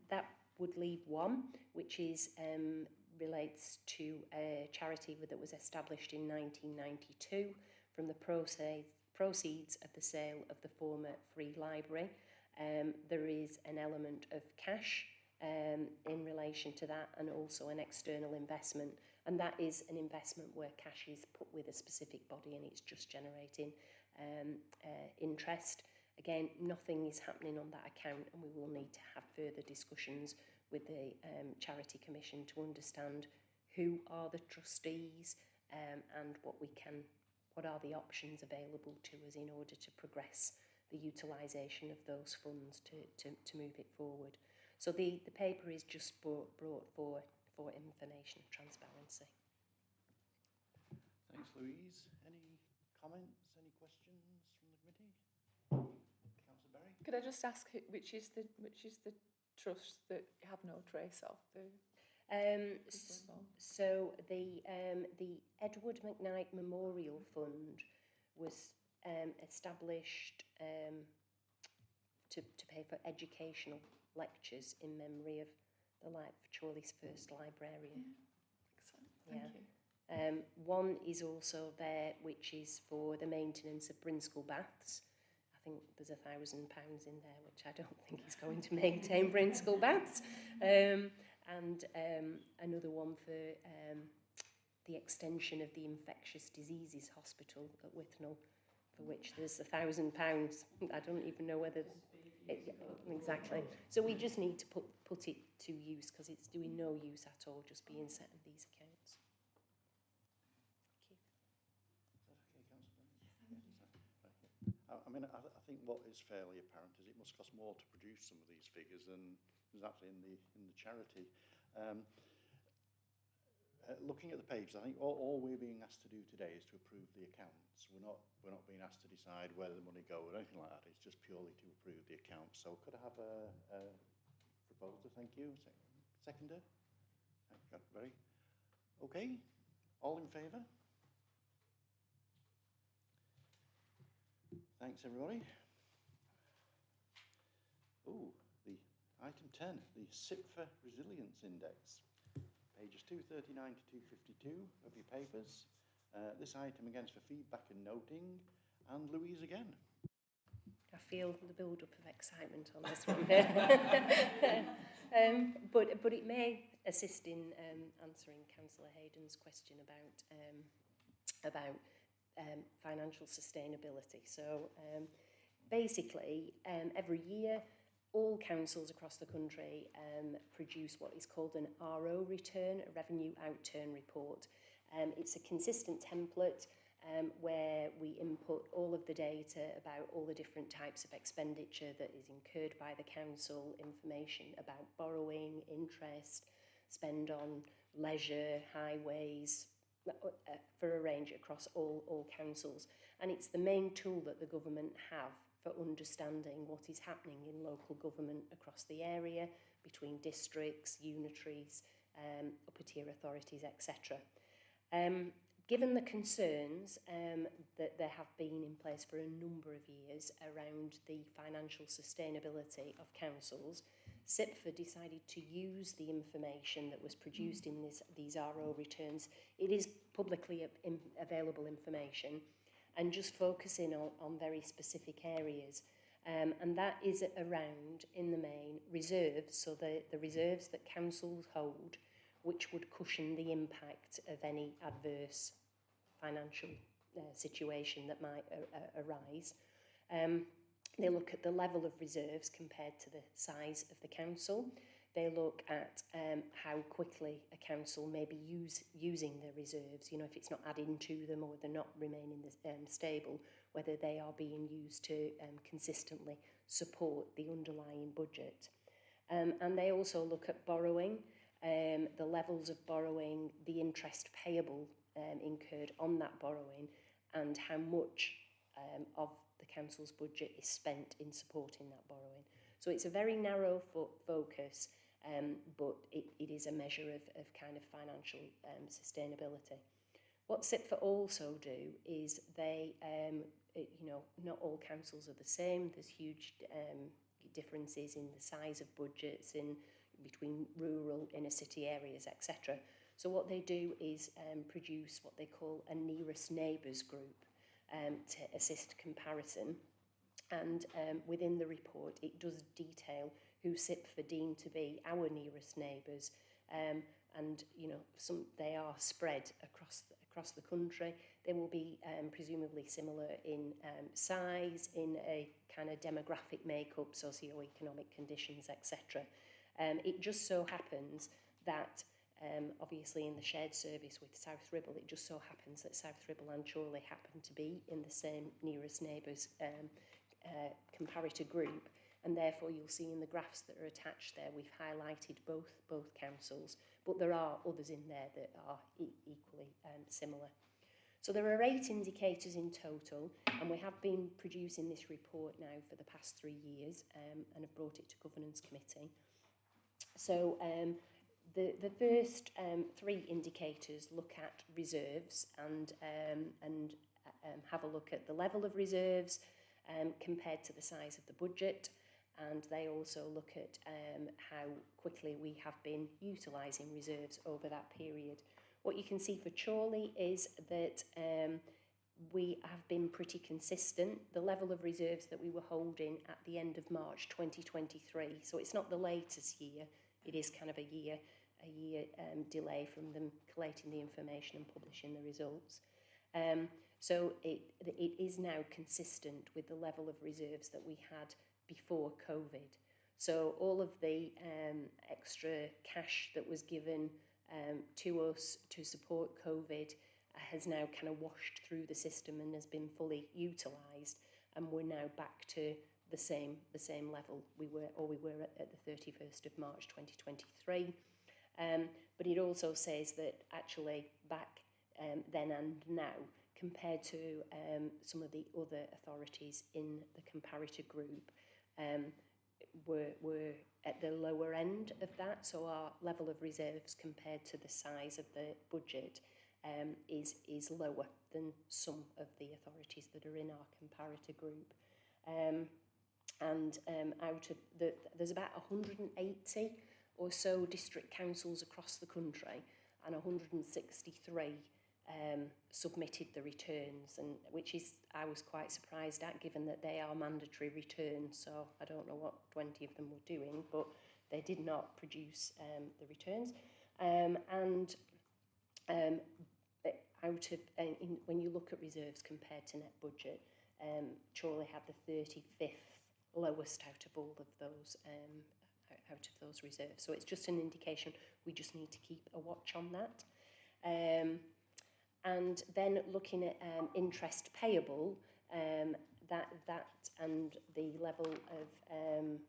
That would leave one, which is relates to a charity that was established in 1992 from the proceeds of the sale of the former Free Library. There is an element of cash in relation to that, and also an external investment, and that is an investment where cash is put with a specific body and it's just generating interest. Again, nothing is happening on that account, and we will need to have further discussions with the Charity Commission to understand who are the trustees and what are the options available to us in order to progress the utilisation of those funds to move it forward. So the paper is just brought for information and transparency. Thanks, Louise. Any comments, any questions from the committee? Councillor Berry? Could I just ask which is the trust that you have no trace of? So the Edward McKnight Memorial Fund was established to pay for educational lectures in memory of Chorley's first librarian. Excellent, thank you. One is also there, which is for the maintenance of Brinscall Baths. I think there's £1,000 in there, which I don't think is going to maintain Brinscall Baths. And another one for the extension of the Infectious Diseases Hospital at Withnell, for which there's £1,000. I don't even know whether... exactly. So we just need to put it to use, because it's doing no use at all, just being set in these accounts. I mean, I think what is fairly apparent is it must cost more to produce some of these figures than is actually in the charity. Looking at the pages, I think all we're being asked to do today is to approve the accounts. We're not being asked to decide where the money goes or anything like that. It's just purely to approve the accounts. So could I have a proposer? Thank you. Seconder? Very. Okay. All in favour? Thanks, everybody. Oh, the item 10, the CIPFA Resilience Index, pages 239 to 252 of your papers. This item again is for feedback and noting, and Louise again. I feel the build-up of excitement on this one. But it may assist in answering Councillor Hayden's question about financial sustainability. So basically, every year, all councils across the country produce what is called an RO return, a revenue outturn report. It's a consistent template where we input all of the data about all the different types of expenditure that is incurred by the council, information about borrowing, interest, spend on leisure, highways, for a range across all councils. And it's the main tool that the government have for understanding what is happening in local government across the area, between districts, unitaries, upper tier authorities, etc. Given the concerns that there have been in place for a number of years around the financial sustainability of councils, CIPFA decided to use the information that was produced in these RO returns. It is publicly available information, and just focusing on very specific areas. And that is around, in the main, reserves, so the reserves that councils hold, which would cushion the impact of any adverse financial situation that might arise. They look at the level of reserves compared to the size of the council. They look at how quickly a council may be using the reserves, you know, if it's not adding to them or they're not remaining stable, whether they are being used to consistently support the underlying budget. And they also look at borrowing, the levels of borrowing, the interest payable incurred on that borrowing, and how much of the council's budget is spent in supporting that borrowing. So it's a very narrow focus, but it is a measure of kind of financial sustainability. What SIPFA also do is they, you know, not all councils are the same. There's huge differences in the size of budgets in between rural, inner city areas, etc. So what they do is produce what they call a nearest neighbours group to assist comparison. And within the report, it does detail who SIPFA deem to be our nearest neighbours. And, you know, they are spread across the country. They will be presumably similar in size, in a kind of demographic makeup, socio-economic conditions, etc. It just so happens that obviously in the shared service with South Ribble, it just so happens that South Ribble and Chorley happen to be in the same nearest neighbours comparator group, and therefore you'll see in the graphs that are attached there we've highlighted both councils, but there are others in there that are equally similar. So there are 8 indicators in total, and we have been producing this report now for the past 3 years and have brought it to Governance Committee. So the first 3 indicators look at reserves and have a look at the level of reserves compared to the size of the budget, and they also look at how quickly we have been utilising reserves over that period. What you can see for Chorley is that we have been pretty consistent. The level of reserves that we were holding at the end of March 2023, so it's not the latest year, it is kind of a year delay from them collating the information and publishing the results. So it is now consistent with the level of reserves that we had before COVID. So all of the extra cash that was given to us to support COVID has now kind of washed through the system and has been fully utilised, and we're now back to the same level we were at the 31st of March 2023. But it also says that actually back then and now, compared to some of the other authorities in the comparator group, we're at the lower end of that. So our level of reserves compared to the size of the budget is lower than some of the authorities that are in our comparator group. Out of there's about 180 or so district councils across the country, and 163 submitted the returns, and I was quite surprised at, given that they are mandatory returns. So I don't know what 20 of them were doing, but they did not produce the returns. When you look at reserves compared to net budget, Chorley had the 35th lowest out of all of those reserves. So it's just an indication. We just need to keep a watch on that. And then looking at interest payable, that and the level of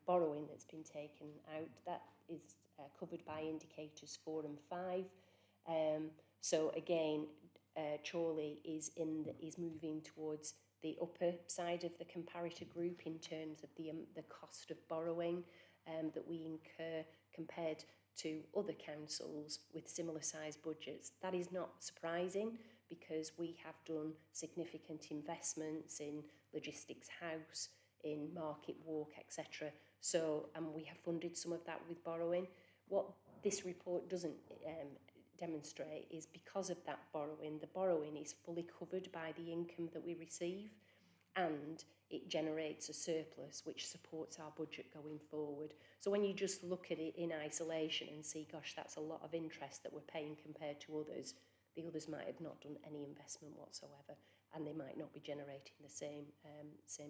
borrowing that's been taken out, that is covered by indicators 4 and 5. So again, Chorley is moving towards the upper side of the comparator group in terms of the cost of borrowing that we incur compared to other councils with similar size budgets. That is not surprising, because we have done significant investments in Logistics House, in Market Walk, etc. So, and we have funded some of that with borrowing. What this report doesn't demonstrate is, because of that borrowing, the borrowing is fully covered by the income that we receive, and it generates a surplus which supports our budget going forward. So when you just look at it in isolation and see, gosh, that's a lot of interest that we're paying compared to others, the others might have not done any investment whatsoever, and they might not be generating the same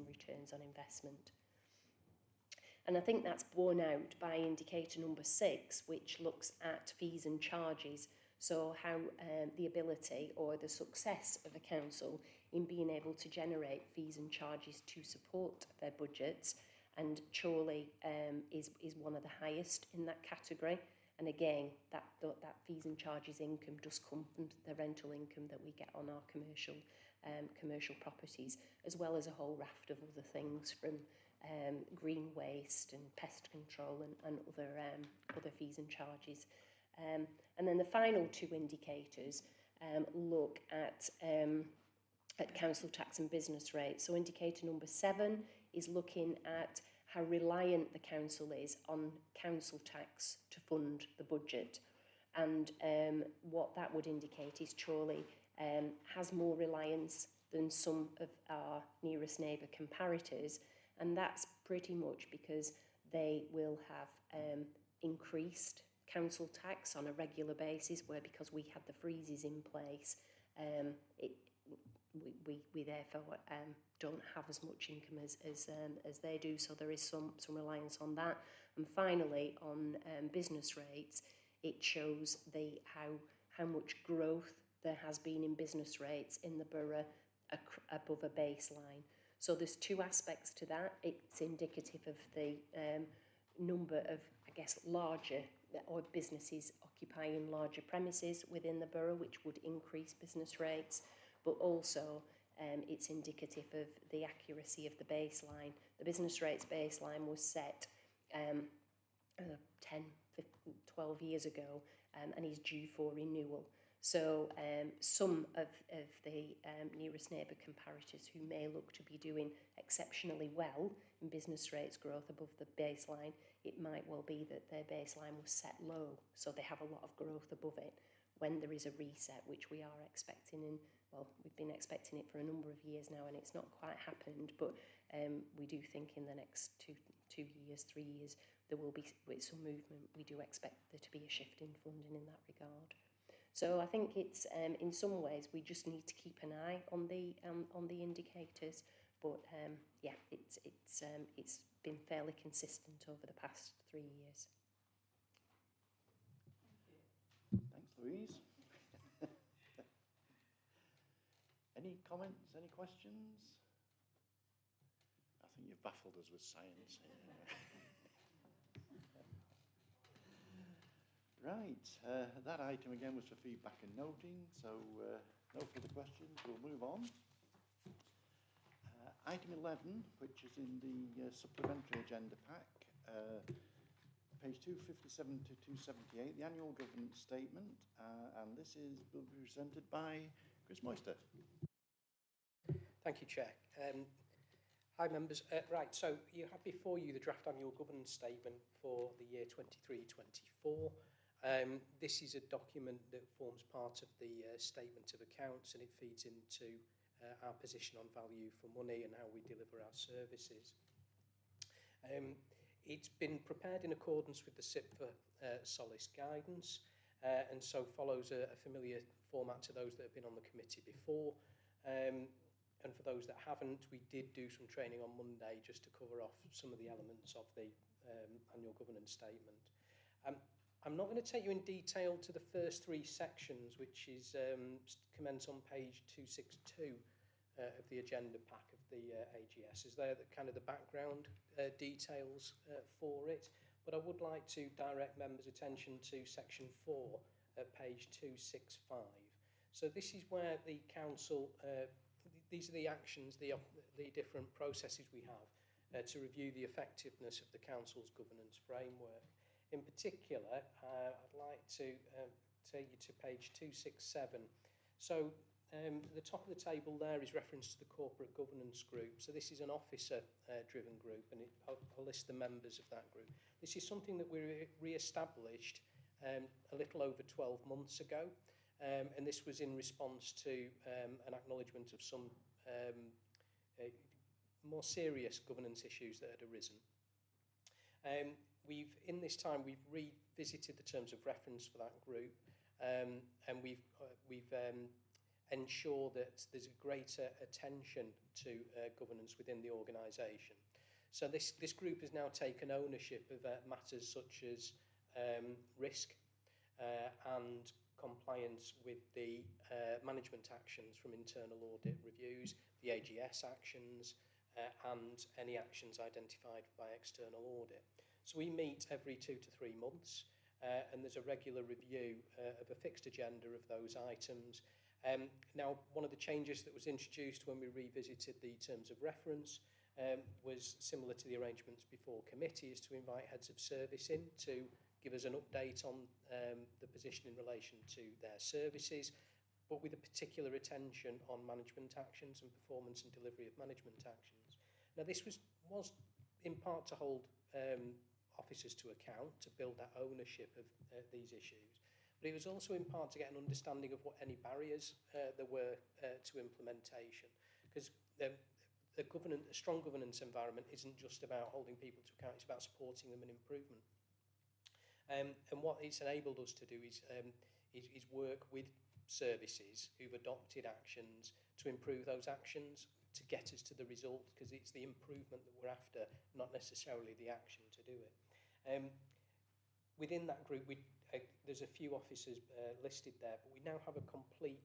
returns on investment. And I think that's borne out by indicator number 6, which looks at fees and charges. So how the ability or the success of a council in being able to generate fees and charges to support their budgets. And Chorley is one of the highest in that category. And again, that fees and charges income does come from the rental income that we get on our commercial properties, as well as a whole raft of other things, from green waste and pest control and other fees and charges. And then the final two indicators look at council tax and business rates. So indicator number 7 is looking at how reliant the council is on council tax to fund the budget. And what that would indicate is Chorley has more reliance than some of our nearest neighbour comparators, and that's pretty much because they will have increased council tax on a regular basis, where because we had the freezes in place, we therefore don't have as much income as they do, so there is some reliance on that. And finally, on business rates, it shows how much growth there has been in business rates in the borough above a baseline. So there's two aspects to that. It's indicative of the number of, I guess, larger or businesses occupying larger premises within the borough, which would increase business rates, but also it's indicative of the accuracy of the baseline. The business rates baseline was set 10, 15, 12 years ago and is due for renewal. So some of the nearest neighbour comparators who may look to be doing exceptionally well in business rates growth above the baseline, it might well be that their baseline was set low, so they have a lot of growth above it. When there is a reset, which we are expecting we've been expecting it for a number of years now, and it's not quite happened, but we do think in the next 2 years, 3 years, there will be some movement. We do expect there to be a shift in funding in that regard. So I think it's in some ways we just need to keep an eye on the indicators, but yeah, it's been fairly consistent over the past 3 years. Thanks, Louise. Any comments, any questions? I think you've baffled us with science. Right, that item again was for feedback and noting, so no further questions, we'll move on. Item 11, which is in the supplementary agenda pack, page 257 to 278, the annual governance statement, and this will be presented by Chris Moyster. Thank you, Chair. Hi members. Right, so you have before you the draft annual governance statement for the year 23-24. This is a document that forms part of the statement of accounts, and it feeds into our position on value for money and how we deliver our services. It's been prepared in accordance with the SIPFA Solis guidance, and so follows a familiar format to those that have been on the committee before. And for those that haven't, we did do some training on Monday just to cover off some of the elements of the annual governance statement. I'm not going to take you in detail to the first 3 sections, which is commence on page 262 of the agenda pack of the AGS. Is there kind of the background details for it? But I would like to direct members' attention to section 4 at page 265. So this is where the council, these are the actions, the different processes we have to review the effectiveness of the council's governance framework. In particular, I'd like to take you to page 267. So the top of the table there is reference to the corporate governance group. So this is an officer-driven group, and I'll list the members of that group. This is something that we re-established a little over 12 months ago, and this was in response to an acknowledgement of some more serious governance issues that had arisen. In this time, we've revisited the terms of reference for that group, and we've ensured that there's a greater attention to governance within the organisation. So this group has now taken ownership of matters such as risk and compliance with the management actions from internal audit reviews, the AGS actions, and any actions identified by external audit. So we meet every 2 to 3 months, and there's a regular review of a fixed agenda of those items. Now, one of the changes that was introduced when we revisited the terms of reference was similar to the arrangements before committee, is to invite heads of service in to give us an update on the position in relation to their services, but with a particular attention on management actions and performance and delivery of management actions. Now, this was in part to hold officers to account, to build that ownership of these issues, but it was also in part to get an understanding of what any barriers there were to implementation, because a strong governance environment isn't just about holding people to account, it's about supporting them and improvement. And what it's enabled us to do is work with services who've adopted actions to improve those actions, to get us to the result, because it's the improvement that we're after, not necessarily the action to do it. Within that group, there's a few officers listed there, but we now have a complete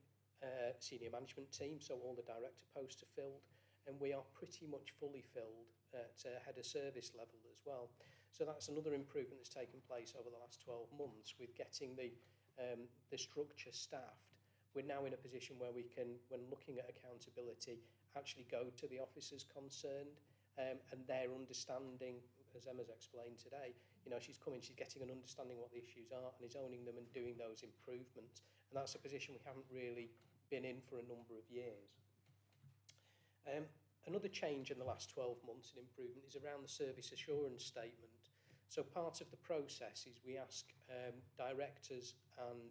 senior management team, so all the director posts are filled, and we are pretty much fully filled at head of service level as well. So that's another improvement that's taken place over the last 12 months with getting the structure staffed. We're now in a position where we can, when looking at accountability, actually go to the officers concerned and their understanding, as Emma's explained today, you know, she's getting an understanding of what the issues are and is owning them and doing those improvements. And that's a position we haven't really been in for a number of years. Another change in the last 12 months in improvement is around the service assurance statement. So part of the process is we ask directors and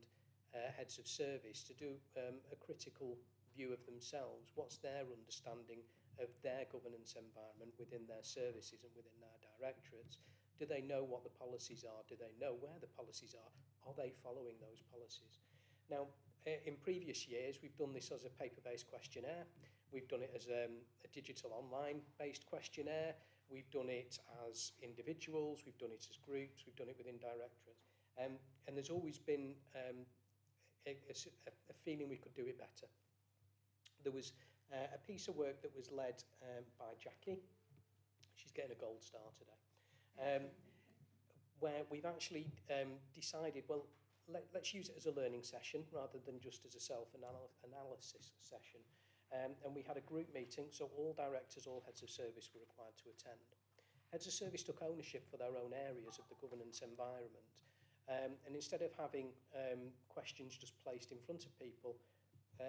heads of service to do a critical view of themselves. What's their understanding of their governance environment within their services and within their directorates? Do they know what the policies are? Do they know where the policies are? Are they following those policies? Now, in previous years, we've done this as a paper-based questionnaire. We've done it as a digital online-based questionnaire. We've done it as individuals. We've done it as groups. We've done it within directorates. And there's always been a feeling we could do it better. There was a piece of work that was led by Jackie. She's getting a gold star today. Where we've actually decided, well, let's use it as a learning session rather than just as a self-analysis session. And we had a group meeting, so all directors, all heads of service were required to attend. Heads of service took ownership for their own areas of the governance environment. And instead of having questions just placed in front of people,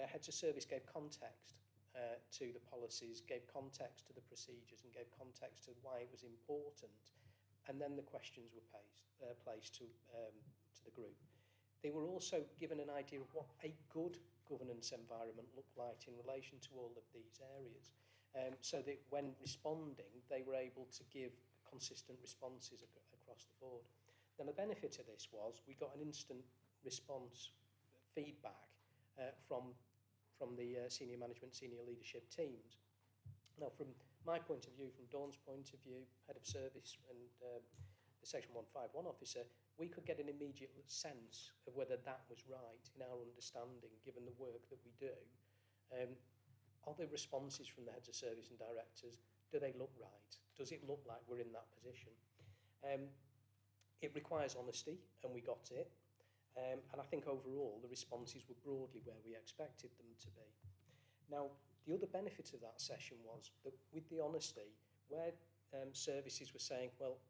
heads of service gave context to the policies, gave context to the procedures, and gave context to why it was important. And then the questions were placed to the group. They were also given an idea of what a good governance environment looked like in relation to all of these areas. So that when responding, they were able to give consistent responses across the board. Now, the benefit of this was we got an instant response feedback from the senior management, senior leadership teams. Now, from my point of view, from Dawn's point of view, head of service and the Section 151 officer, we could get an immediate sense of whether that was right in our understanding, given the work that we do. Are the responses from the heads of service and directors, do they look right? Does it look like we're in that position? It requires honesty, and we got it. And I think overall, the responses were broadly where we expected them to be. Now, the other benefit of that session was that with the honesty, where services were saying, well,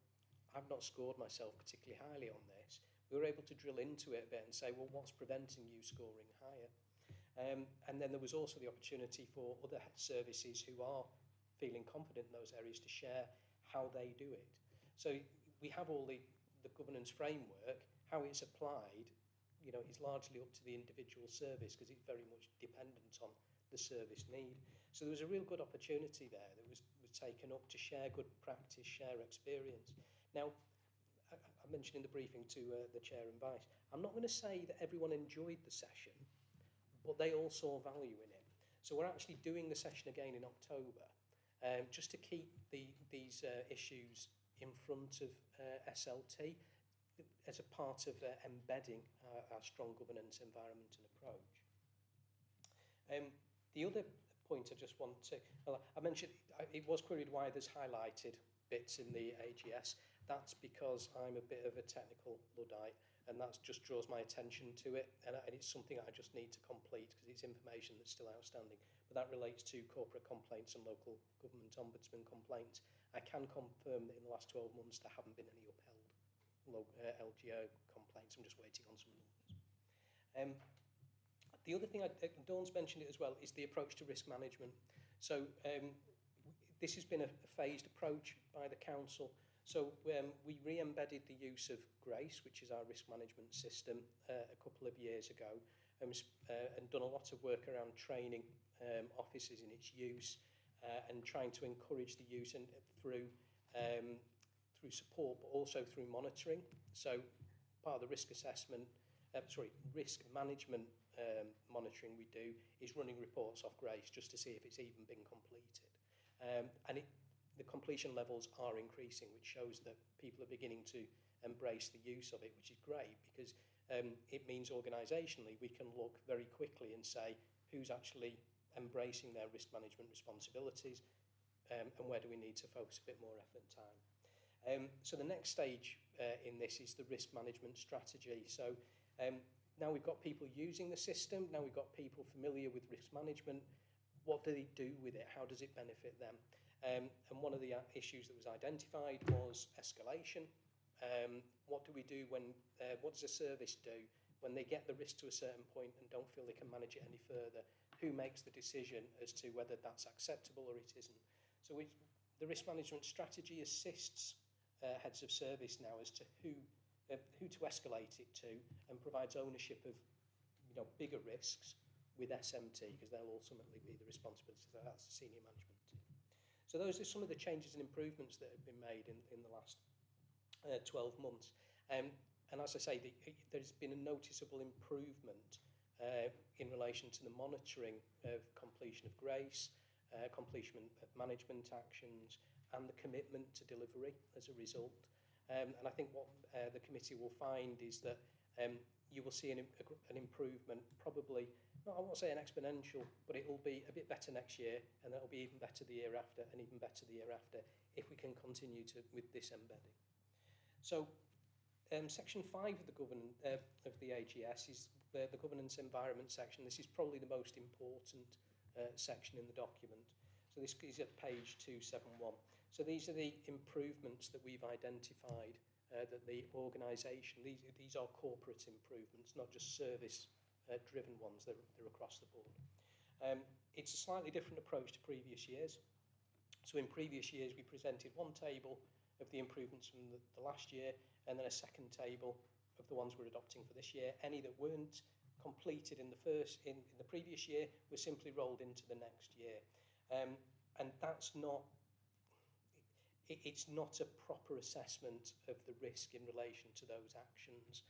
I've not scored myself particularly highly on this, we were able to drill into it a bit and say, well, what's preventing you scoring higher? And then there was also the opportunity for other services who are feeling confident in those areas to share how they do it. So we have all the governance framework. How it's applied, you know, is largely up to the individual service because it's very much dependent on the service need. So there was a real good opportunity there that was taken up to share good practice, share experience. Now, I mentioned in the briefing to the Chair and Vice, I'm not going to say that everyone enjoyed the session, but they all saw value in it. So we're actually doing the session again in October, just to keep these issues in front of SLT as a part of embedding our strong governance environment and approach. The other point I just want to, well, I mentioned it was queried why there's highlighted bits in the AGS. That's because I'm a bit of a technical Luddite, and that just draws my attention to it, and it's something I just need to complete because it's information that's still outstanding. but that relates to corporate complaints and local government ombudsman complaints. I can confirm that in the last 12 months there haven't been any upheld LGO complaints. I'm just waiting on some numbers. The other thing, Dawn's mentioned it as well, is the approach to risk management. So this has been a phased approach by the council. So we re-embedded the use of GRACE, which is our risk management system, a couple of years ago, and done a lot of work around training officers in its use and trying to encourage the use and through support, but also through monitoring. So part of the risk assessment, risk management monitoring we do is running reports off GRACE just to see if it's even been completed. The completion levels are increasing, which shows that people are beginning to embrace the use of it, which is great because it means organisationally we can look very quickly and say who's actually embracing their risk management responsibilities and where do we need to focus a bit more effort and time. So the next stage in this is the risk management strategy. So now we've got people using the system, now we've got people familiar with risk management. What do they do with it? How does it benefit them? And one of the issues that was identified was escalation. What do we do when, what does a service do when they get the risk to a certain point and don't feel they can manage it any further? Who makes the decision as to whether that's acceptable or it isn't? So the risk management strategy assists heads of service now as to who to escalate it to and provides ownership of bigger risks with SMT because they'll ultimately be the responsibility. So that's the senior management team. So those are some of the changes and improvements that have been made in the last 12 months. And as I say, there's been a noticeable improvement in relation to the monitoring of completion of GRACE, completion of management actions, and the commitment to delivery as a result. And I think what the committee will find is that you will see an improvement, probably, I won't say an exponential, but it will be a bit better next year, and that will be even better the year after, and even better the year after, if we can continue with this embedding. So section 5 of the AGS is the governance environment section. This is probably the most important section in the document. So this is at page 271. So these are the improvements that we've identified that the organisation, these are corporate improvements, not just service-driven ones, they're across the board. It's a slightly different approach to previous years. So in previous years, we presented one table of the improvements from the last year, and then a second table of the ones we're adopting for this year. Any that weren't completed in the previous year were simply rolled into the next year. And that's not, it's not a proper assessment of the risk in relation to those actions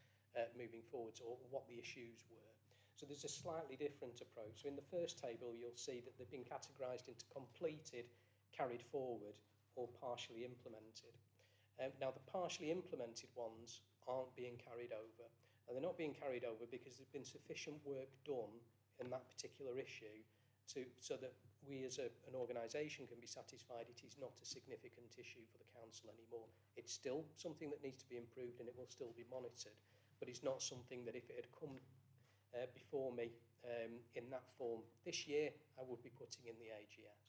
moving forwards or what the issues were. So there's a slightly different approach. So in the first table, you'll see that they've been categorised into completed, carried forward, or partially implemented. Now, the partially implemented ones aren't being carried over. And they're not being carried over because there's been sufficient work done in that particular issue so that we as an organisation can be satisfied it is not a significant issue for the council anymore. It's still something that needs to be improved and it will still be monitored, but it's not something that if it had come before me in that form this year, I would be putting in the AGS.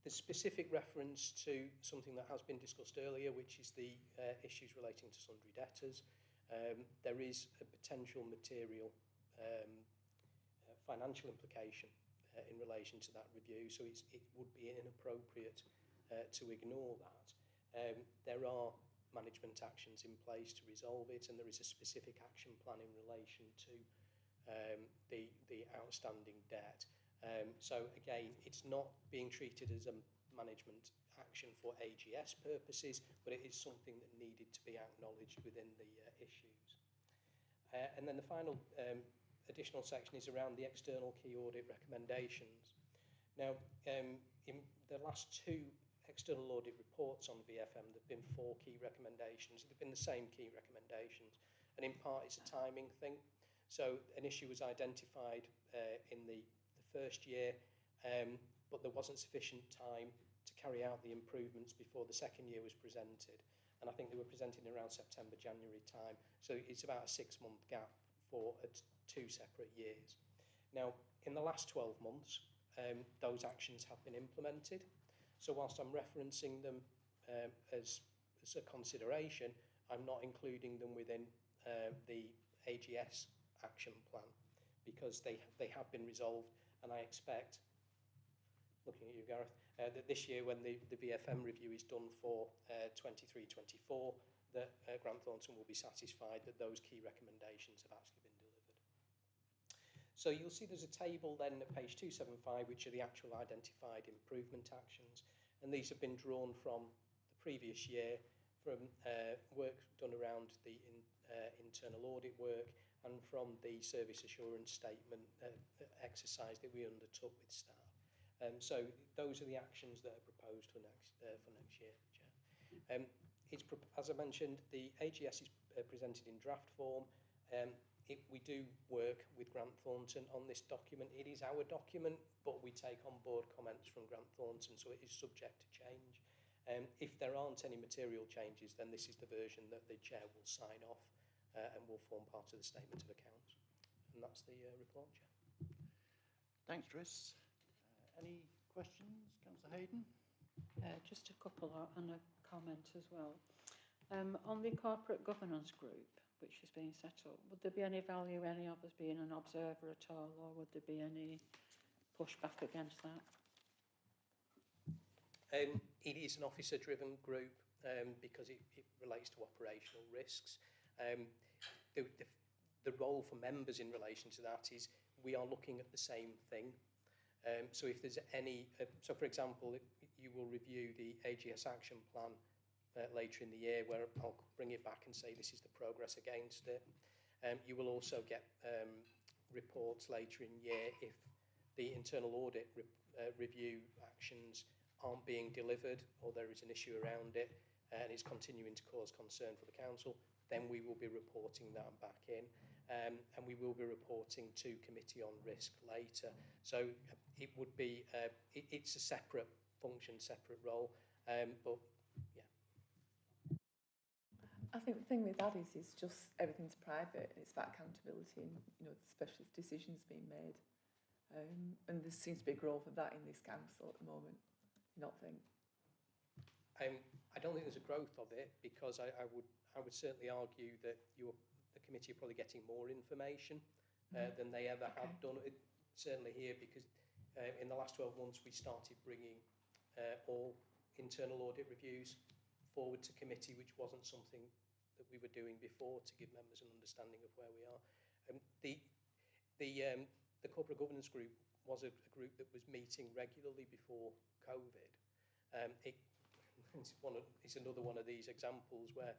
The specific reference to something that has been discussed earlier, which is the issues relating to sundry debtors. There is a potential material financial implication in relation to that review, so it would be inappropriate to ignore that. There are management actions in place to resolve it, and there is a specific action plan in relation to the outstanding debt. So again, it's not being treated as a management action for AGS purposes, but it is something that needed to be acknowledged within the issues. And then the final additional section is around the external key audit recommendations. Now, in the last 2 external audit reports on VFM, there have been 4 key recommendations. They've been the same key recommendations, and in part it's a timing thing. So an issue was identified in the first year, but there wasn't sufficient time to carry out the improvements before the second year was presented. And I think they were presented in around September, January time. So it's about a 6-month gap for 2 separate years. Now, in the last 12 months, those actions have been implemented. So whilst I'm referencing them as a consideration, I'm not including them within the AGS action plan because they have been resolved, and I expect, looking at you Gareth, that this year when the VFM review is done for 23-24, that Grant Thornton will be satisfied that those key recommendations have actually been delivered. So you'll see there's a table then at page 275 which are the actual identified improvement actions, and these have been drawn from the previous year, from work done around the internal audit work and from the service assurance statement exercise that we undertook with staff. So those are the actions that are proposed for next year, Chair. As I mentioned, the AGS is presented in draft form. We do work with Grant Thornton on this document. It is our document, but we take on board comments from Grant Thornton, so it is subject to change. If there aren't any material changes, then this is the version that the Chair will sign off and will form part of the statement of accounts. And that's the report, Chair. Thanks, Tris. Any questions, Councillor Hayden? Just a couple and a comment as well. On the corporate governance group, which has been set up, would there be any value, any of us being an observer at all, or would there be any pushback against that? It is an officer-driven group because it relates to operational risks. The role for members in relation to that is we are looking at the same thing. So if there's any, so for example, you will review the AGS action plan later in the year, where I'll bring it back and say this is the progress against it. You will also get reports later in the year if the internal audit review actions aren't being delivered or there is an issue around it and it's continuing to cause concern for the council, then we will be reporting that back in. And we will be reporting to Committee on Risk later. So it would be, it's a separate function, separate role, but yeah. I think the thing with that is just everything's private. It's about accountability and, you know, the specialist decisions being made. And there seems to be a growth of that in this council at the moment. You not think? I don't think there's a growth of it because I would certainly argue that the committee are probably getting more information than they ever have done. Certainly here, because in the last 12 months we started bringing all internal audit reviews forward to committee, which wasn't something that we were doing before, to give members an understanding of where we are. The corporate governance group was a group that was meeting regularly before COVID. It's another one of these examples where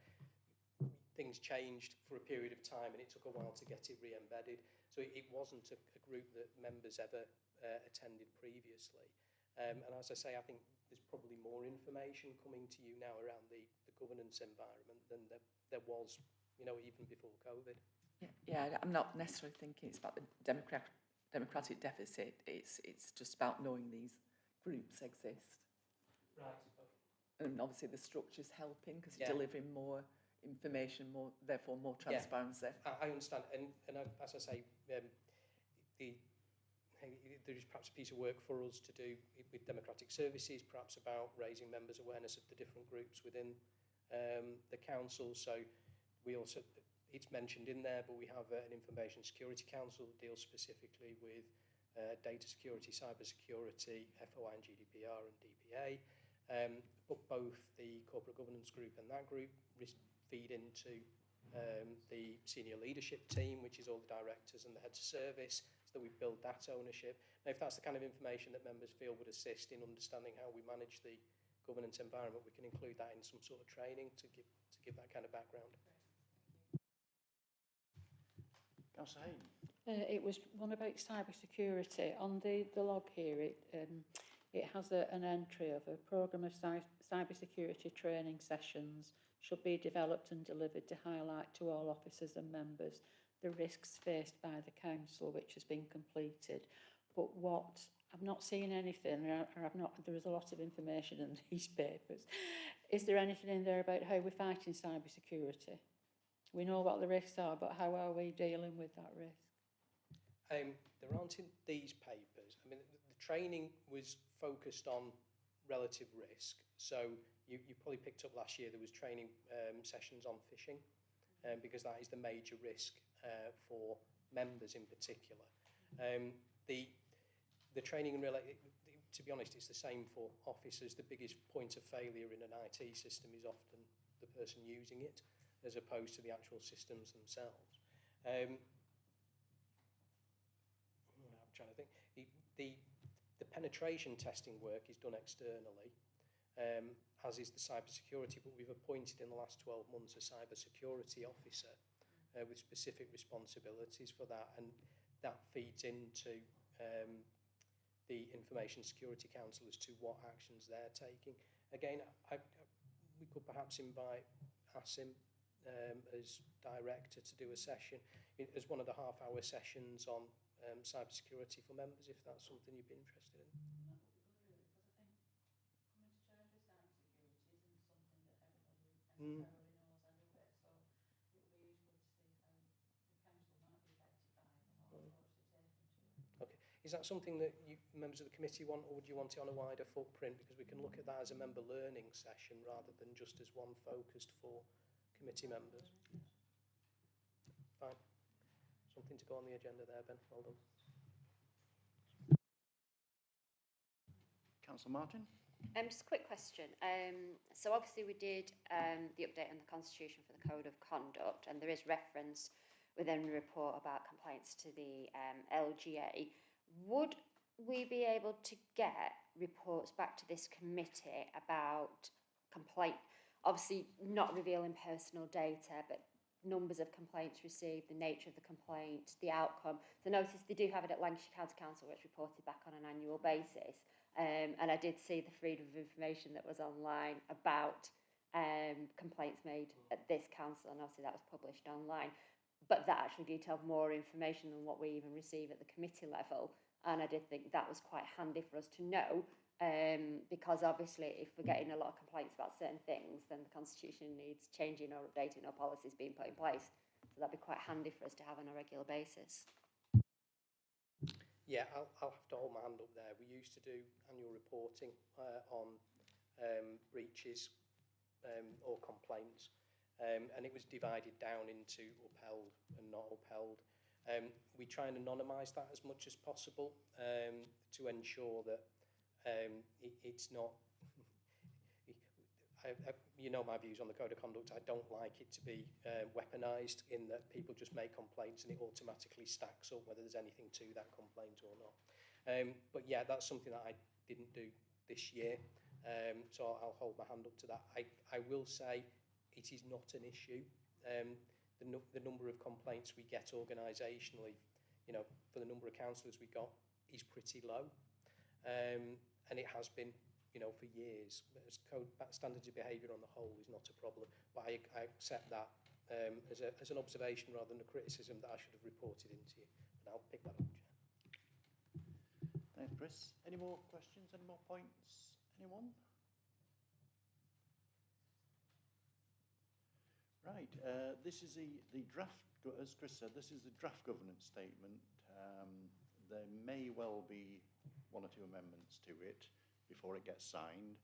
things changed for a period of time and it took a while to get it re-embedded. So it wasn't a group that members ever attended previously. And as I say, I think there's probably more information coming to you now around the governance environment than there was, you know, even before COVID. Yeah, I'm not necessarily thinking it's about the democratic deficit. It's just about knowing these groups exist. Right. And obviously the structure's helping because it's delivering more information, therefore more transparency. Yeah, I understand, and as I say, there is perhaps a piece of work for us to do with democratic services, perhaps about raising members' awareness of the different groups within the council. So we also, it's mentioned in there, but we have an information security council that deals specifically with data security, cyber security, FOI and GDPR and DPA. But both the corporate governance group and that group feed into the senior leadership team, which is all the directors and the heads of service, so that we build that ownership. Now, if that's the kind of information that members feel would assist in understanding how we manage the governance environment, we can include that in some sort of training to give that kind of background. Councillor Hayden. It was one about cyber security. On the log here, it has an entry of a programme of cyber security training sessions should be developed and delivered to highlight to all officers and members the risks faced by the council, which has been completed. But I've not seen anything, or there is a lot of information in these papers. Is there anything in there about how we're fighting cyber security? We know what the risks are, but how are we dealing with that risk? There aren't in these papers. I mean, the training was focused on relative risk. So you probably picked up last year there was training sessions on phishing, because that is the major risk for members in particular. The training and to be honest, it's the same for officers. The biggest point of failure in an IT system is often the person using it, as opposed to the actual systems themselves. I'm trying to think. The penetration testing work is done externally, as is the cybersecurity, but we've appointed in the last 12 months a cybersecurity officer with specific responsibilities for that, and that feeds into the Information Security Council as to what actions they're taking. Again, we could perhaps invite Asim as director to do a session as one of the half-hour sessions on cybersecurity for members, if that's something you'd be interested in. Mm. Okay. Is that something that you members of the committee want, or would you want it on a wider footprint? Because we can look at that as a member learning session rather than just as one focused for committee members. Fine. Something to go on the agenda there, Ben. Well done. Councillor Martin? Just a quick question. So obviously we did the update on the Constitution for the Code of Conduct, and there is reference within the report about complaints to the LGA. Would we be able to get reports back to this committee about complaint, obviously not revealing personal data, but numbers of complaints received, the nature of the complaint, the outcome? So I noticed they do have it at Lancashire County Council, which reported back on an annual basis. And I did see the freedom of information that was online about complaints made at this council, and obviously that was published online. But that actually detailed more information than what we even receive at the committee level. And I did think that was quite handy for us to know, because obviously if we're getting a lot of complaints about certain things, then the Constitution needs changing or updating or policies being put in place. So that'd be quite handy for us to have on a regular basis. Yeah, I'll have to hold my hand up there. We used to do annual reporting on breaches or complaints, and it was divided down into upheld and not upheld. We try and anonymise that as much as possible to ensure that it's not... you know my views on the Code of Conduct. I don't like it to be weaponised, in that people just make complaints and it automatically stacks up whether there's anything to that complaint or not. But yeah, that's something that I didn't do this year, so I'll hold my hand up to that. I will say it is not an issue. The number of complaints we get organisationally, you know, for the number of councillors we got, is pretty low, and it has been, you know, for years. Standards of behaviour on the whole is not a problem, but I accept that as an observation rather than a criticism that I should have reported into you. And I'll pick that up, Chair. Thanks, Chris. Any more questions? Any more points? Anyone? Right. This is the draft, as Chris said, this is the draft governance statement. There may well be one or two amendments to it before it gets signed,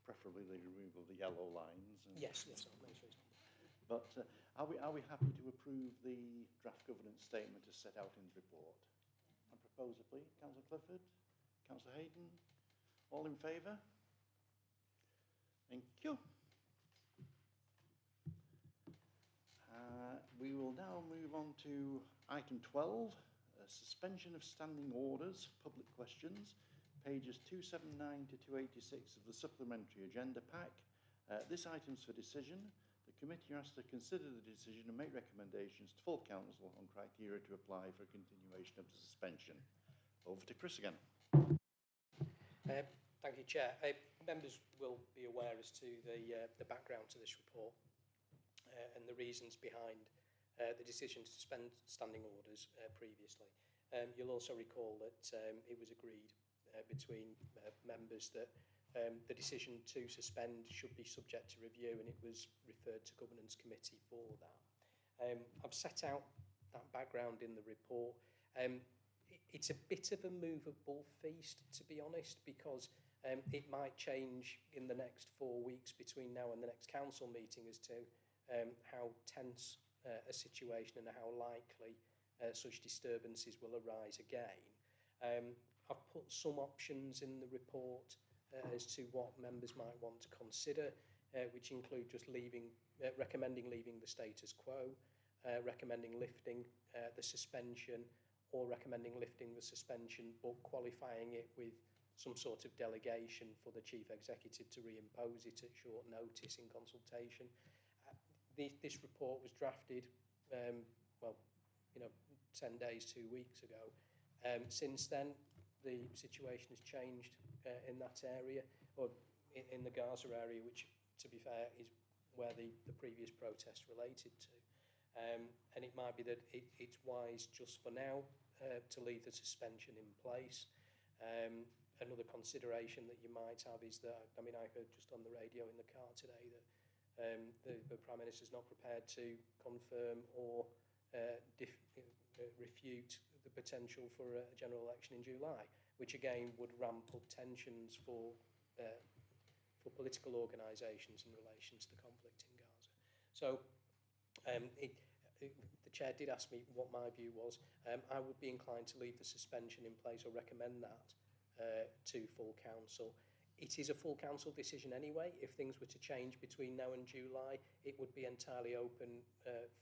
preferably the removal of the yellow lines. Yes, that makes sense. But are we happy to approve the draft governance statement as set out in the report? And proposer, please. Councillor Clifford, Councillor Hayden, all in favour? Thank you. We will now move on to item 12, suspension of standing orders, public questions. Pages 279 to 286 of the supplementary agenda pack. This item's for decision. The committee has to consider the decision and make recommendations to full council on criteria to apply for continuation of the suspension. Over to Chris again. Thank you, Chair. Members will be aware as to the background to this report and the reasons behind the decision to suspend standing orders previously. You'll also recall that it was agreed between members that the decision to suspend should be subject to review, and it was referred to Governance Committee for that. I've set out that background in the report. It's a bit of a movable feast, to be honest, because it might change in the next 4 weeks between now and the next council meeting as to how tense a situation and how likely such disturbances will arise again. I've put some options in the report as to what members might want to consider, which include just recommending leaving the status quo, recommending lifting the suspension, or recommending lifting the suspension but qualifying it with some sort of delegation for the Chief Executive to reimpose it at short notice in consultation. This report was drafted, 10 days, 2 weeks ago. Since then, the situation has changed in that area, or in the Gaza area, which, to be fair, is where the previous protest related to. And it might be that it's wise just for now to leave the suspension in place. Another consideration that you might have is that, I heard just on the radio in the car today that the Prime Minister's not prepared to confirm or refute the potential for a general election in July, which again would ramp up tensions for political organisations in relation to the conflict in Gaza. So the Chair did ask me what my view was. I would be inclined to leave the suspension in place or recommend that to full council. It is a full council decision anyway. If things were to change between now and July, it would be entirely open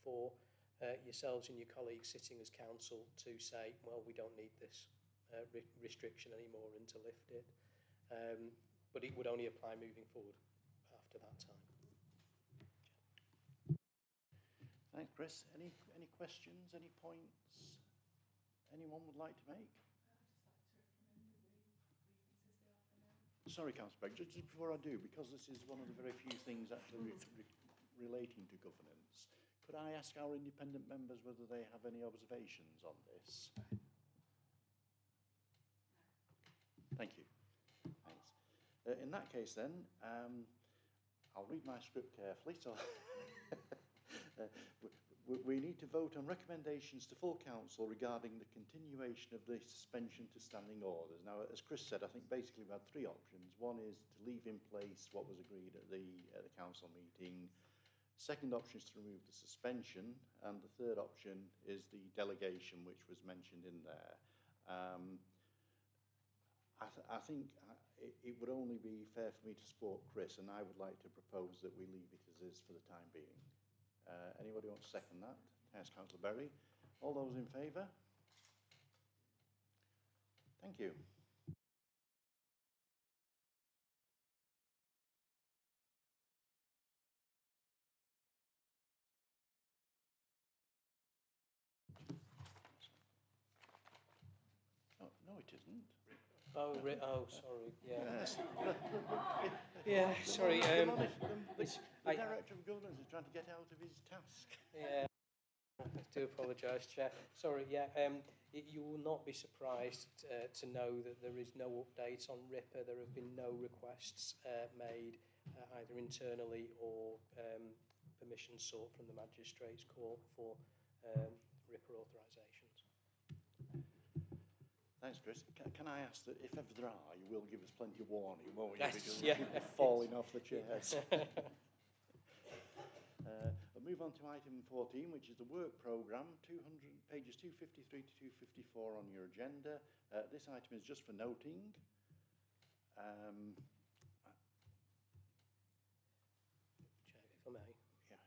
for yourselves and your colleagues sitting as council to say, well, we don't need this restriction anymore and to lift it. But it would only apply moving forward after that time. Thanks, Chris. Any questions, any points anyone would like to make? Sorry, Councillor Begg, just before I do, because this is one of the very few things actually relating to governance, could I ask our independent members whether they have any observations on this? Thank you. Thanks. In that case then, I'll read my script carefully. So we need to vote on recommendations to full council regarding the continuation of the suspension to standing orders. Now, as Chris said, I think basically we had three options. One is to leave in place what was agreed at the council meeting. Second option is to remove the suspension, and the third option is the delegation, which was mentioned in there. I think it would only be fair for me to support Chris, and I would like to propose that we leave it as is for the time being. Anybody want to second that? Yes, Councillor Berry. All those in favour? Thank you. No, it isn't. Oh, sorry. Yeah. Yes. Yeah, sorry. The Director of Governance is trying to get out of his task. Yeah, I do apologise, Chair. Sorry, yeah, you will not be surprised to know that there is no update on RIPA. There have been no requests made either internally or permission sought from the Magistrates Court for RIPA authorisations. Thanks, Chris. Can I ask that if ever there are, you will give us plenty of warning, won't you? Yes, Because yeah. we're falling off the chairs. We'll move on to item 14, which is the work programme, pages 253 to 254 on your agenda. This item is just for noting. Chair, if I may. Yeah.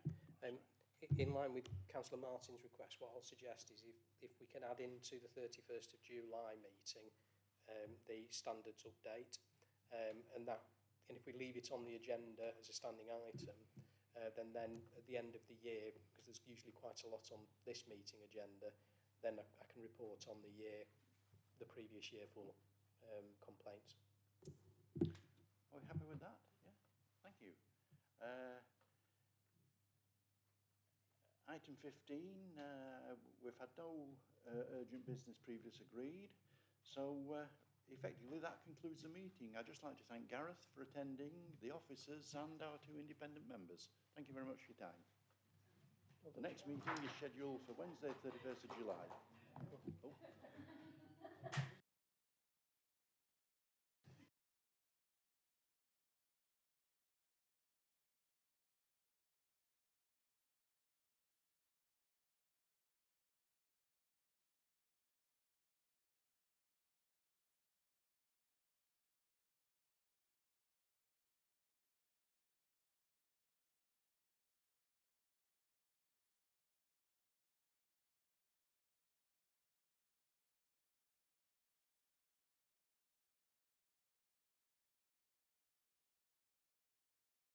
In line with Councillor Martin's request, what I'll suggest is if we can add into the 31st of July meeting the standards update, and if we leave it on the agenda as a standing item, then at the end of the year, because there's usually quite a lot on this meeting agenda, then I can report on the previous year for complaints. Are we happy with that? Yeah. Thank you. Item 15, we've had no urgent business previously agreed, so effectively that concludes the meeting. I'd just like to thank Gareth for attending, the officers and our two independent members. Thank you very much for your time. The next meeting is scheduled for Wednesday, 31st of July. Oh.